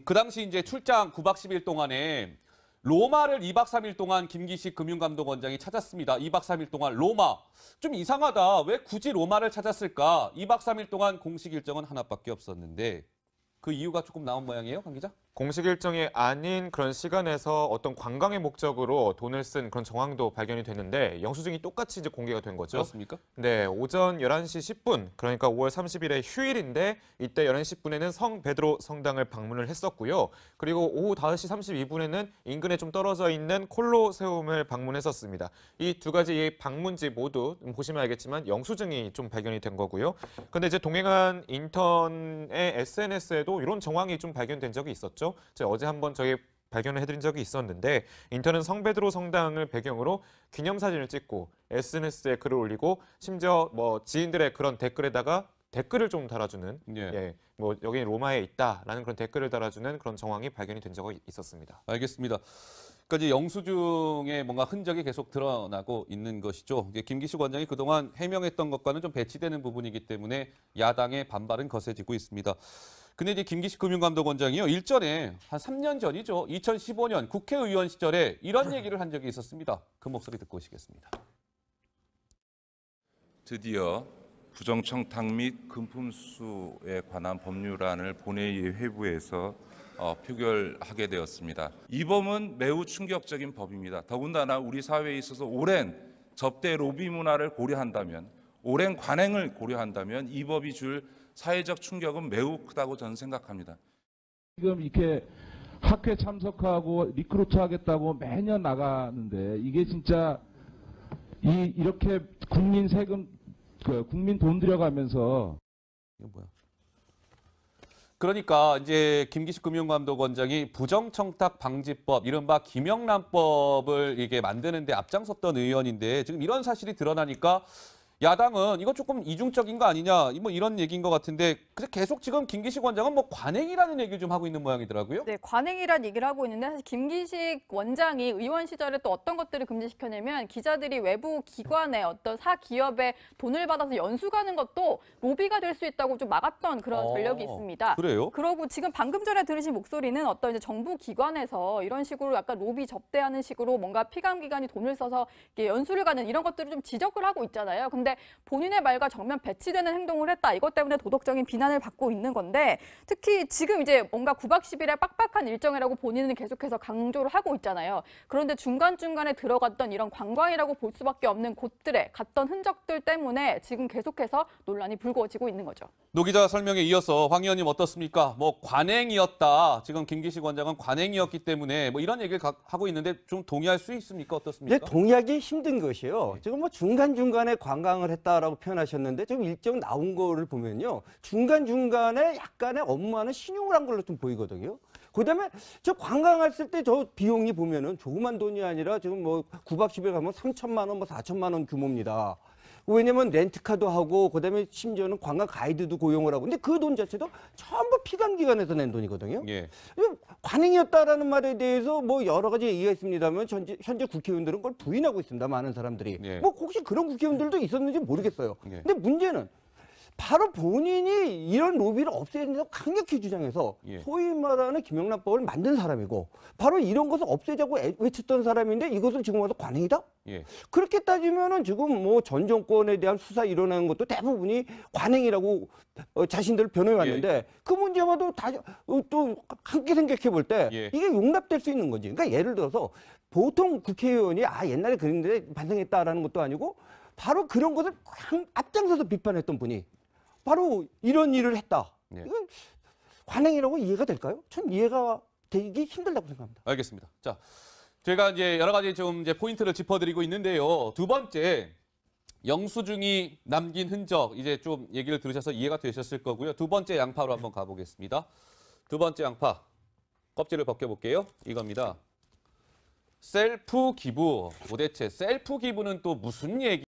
그 당시 이제 출장 9박 10일 동안에 로마를 2박 3일 동안 김기식 금융감독원장이 찾았습니다. 2박 3일 동안 로마. 좀 이상하다. 왜 굳이 로마를 찾았을까? 2박 3일 동안 공식 일정은 하나밖에 없었는데 그 이유가 조금 나온 모양이에요, 강 기자? 공식 일정이 아닌 그런 시간에서 어떤 관광의 목적으로 돈을 쓴 그런 정황도 발견이 됐는데 영수증이 똑같이 이제 공개가 된 거죠. 그렇습니까? 네, 오전 11시 10분, 그러니까 5월 30일에 휴일인데 이때 11시 10분에는 성 베드로 성당을 방문을 했었고요. 그리고 오후 5시 32분에는 인근에 좀 떨어져 있는 콜로세움을 방문했었습니다. 이 두 가지 방문지 모두 보시면 알겠지만 영수증이 좀 발견이 된 거고요. 근데 이제 동행한 인턴의 SNS에도 이런 정황이 좀 발견된 적이 있었죠. 제가 어제 한번 저희 발견을 해드린 적이 있었는데 인턴은 성베드로 성당을 배경으로 기념사진을 찍고 SNS에 글을 올리고 심지어 뭐 지인들의 그런 댓글에다가 댓글을 좀 달아주는 뭐 여기 로마에 있다라는 그런 댓글을 달아주는 그런 정황이 발견이 된 적이 있었습니다. 알겠습니다. 그러니까 영수증에 뭔가 흔적이 계속 드러나고 있는 것이죠. 김기식 원장이 그동안 해명했던 것과는 좀 배치되는 부분이기 때문에 야당의 반발은 거세지고 있습니다. 근데 이제 김기식 금융감독원장이요. 일전에 한 3년 전이죠. 2015년 국회의원 시절에 이런 얘기를 한 적이 있었습니다. 그 목소리 듣고 오시겠습니다. 드디어 부정청탁 및 금품수에 관한 법률안을 본회의 회부에서 표결하게 되었습니다. 이 법은 매우 충격적인 법입니다. 더군다나 우리 사회에 있어서 오랜 접대 로비 문화를 고려한다면, 오랜 관행을 고려한다면 이 법이 줄 사회적 충격은 매우 크다고 저는 생각합니다. 지금 이렇게 학회 참석하고 리크루트 하겠다고 매년 나가는데 이게 진짜 이렇게 국민 세금, 국민 돈 들여가면서 이거 뭐야? 그러니까 이제 김기식 금융감독원장이 부정청탁 방지법, 이른바 김영란법을 이게 만드는데 앞장섰던 의원인데 지금 이런 사실이 드러나니까 야당은 이거 조금 이중적인 거 아니냐, 뭐 이런 얘기인 것 같은데 그래서 계속 지금 김기식 원장은 뭐 관행이라는 얘기를 좀 하고 있는 모양이더라고요. 네, 관행이란 얘기를 하고 있는데 사실 김기식 원장이 의원 시절에 또 어떤 것들을 금지시켰냐면 기자들이 외부 기관의 어떤 사기업에 돈을 받아서 연수 가는 것도 로비가 될 수 있다고 좀 막았던 그런 전력이 있습니다. 그래요? 그러고 지금 방금 전에 들으신 목소리는 어떤 이제 정부 기관에서 이런 식으로 약간 로비 접대하는 식으로 뭔가 피감기관이 돈을 써서 이렇게 연수를 가는 이런 것들을 좀 지적을 하고 있잖아요. 근데 근데 본인의 말과 정면 배치되는 행동을 했다. 이것 때문에 도덕적인 비난을 받고 있는 건데 특히 지금 이제 뭔가 9박 10일의 빡빡한 일정이라고 본인은 계속해서 강조를 하고 있잖아요. 그런데 중간중간에 들어갔던 이런 관광이라고 볼 수밖에 없는 곳들에 갔던 흔적들 때문에 지금 계속해서 논란이 불거지고 있는 거죠. 노 기자 설명에 이어서 황 의원님 어떻습니까? 뭐 관행이었다. 지금 김기식 원장은 관행이었기 때문에 뭐 이런 얘기를 하고 있는데 좀 동의할 수 있습니까? 어떻습니까? 네, 동의하기 힘든 것이요. 지금 뭐 중간중간에 관광을 했다라고 표현하셨는데 지금 일정 나온 거를 보면요. 중간중간에 약간의 업무하는 신용을 한 걸로 좀 보이거든요. 그다음에 저 관광했을 때 저 비용이 보면은 조그만 돈이 아니라 지금 뭐 9박 10일 가면 3천만 원, 뭐 4천만 원 규모입니다. 왜냐면 렌트카도 하고 그다음에 심지어는 관광 가이드도 고용을 하고 근데 그 돈 자체도 전부 피감기관에서 낸 돈이거든요. 예. 관행이었다라는 말에 대해서 뭐 여러 가지 얘기가 있습니다만 현재 국회의원들은 그걸 부인하고 있습니다. 많은 사람들이. 예. 뭐 혹시 그런 국회의원들도 있었는지 모르겠어요. 예. 근데 문제는 바로 본인이 이런 로비를 없애야 된다고 강력히 주장해서 예. 소위 말하는 김영란법을 만든 사람이고 바로 이런 것을 없애자고 외쳤던 사람인데 이것을 지금 와서 관행이다? 예. 그렇게 따지면은 지금 뭐 전 정권에 대한 수사 일어나는 것도 대부분이 관행이라고 자신들 변호해 왔는데 그 문제와도 또 함께 생각해 볼 때 예. 이게 용납될 수 있는 거지. 그러니까 예를 들어서 보통 국회의원이 옛날에 그랬는데 반성했다라는 것도 아니고 바로 그런 것을 앞장서서 비판했던 분이 바로 이런 일을 했다. 예. 이건 관행이라고 이해가 될까요? 전 이해가 되기 힘들다고 생각합니다. 알겠습니다. 자, 제가 이제 여러 가지 좀 이제 포인트를 짚어드리고 있는데요. 두 번째, 영수증이 남긴 흔적 이제 좀 얘기를 들으셔서 이해가 되셨을 거고요. 두 번째 양파로 한번 가보겠습니다. 두 번째 양파 껍질을 벗겨볼게요. 이겁니다. 셀프 기부. 도대체 셀프 기부는 또 무슨 얘기?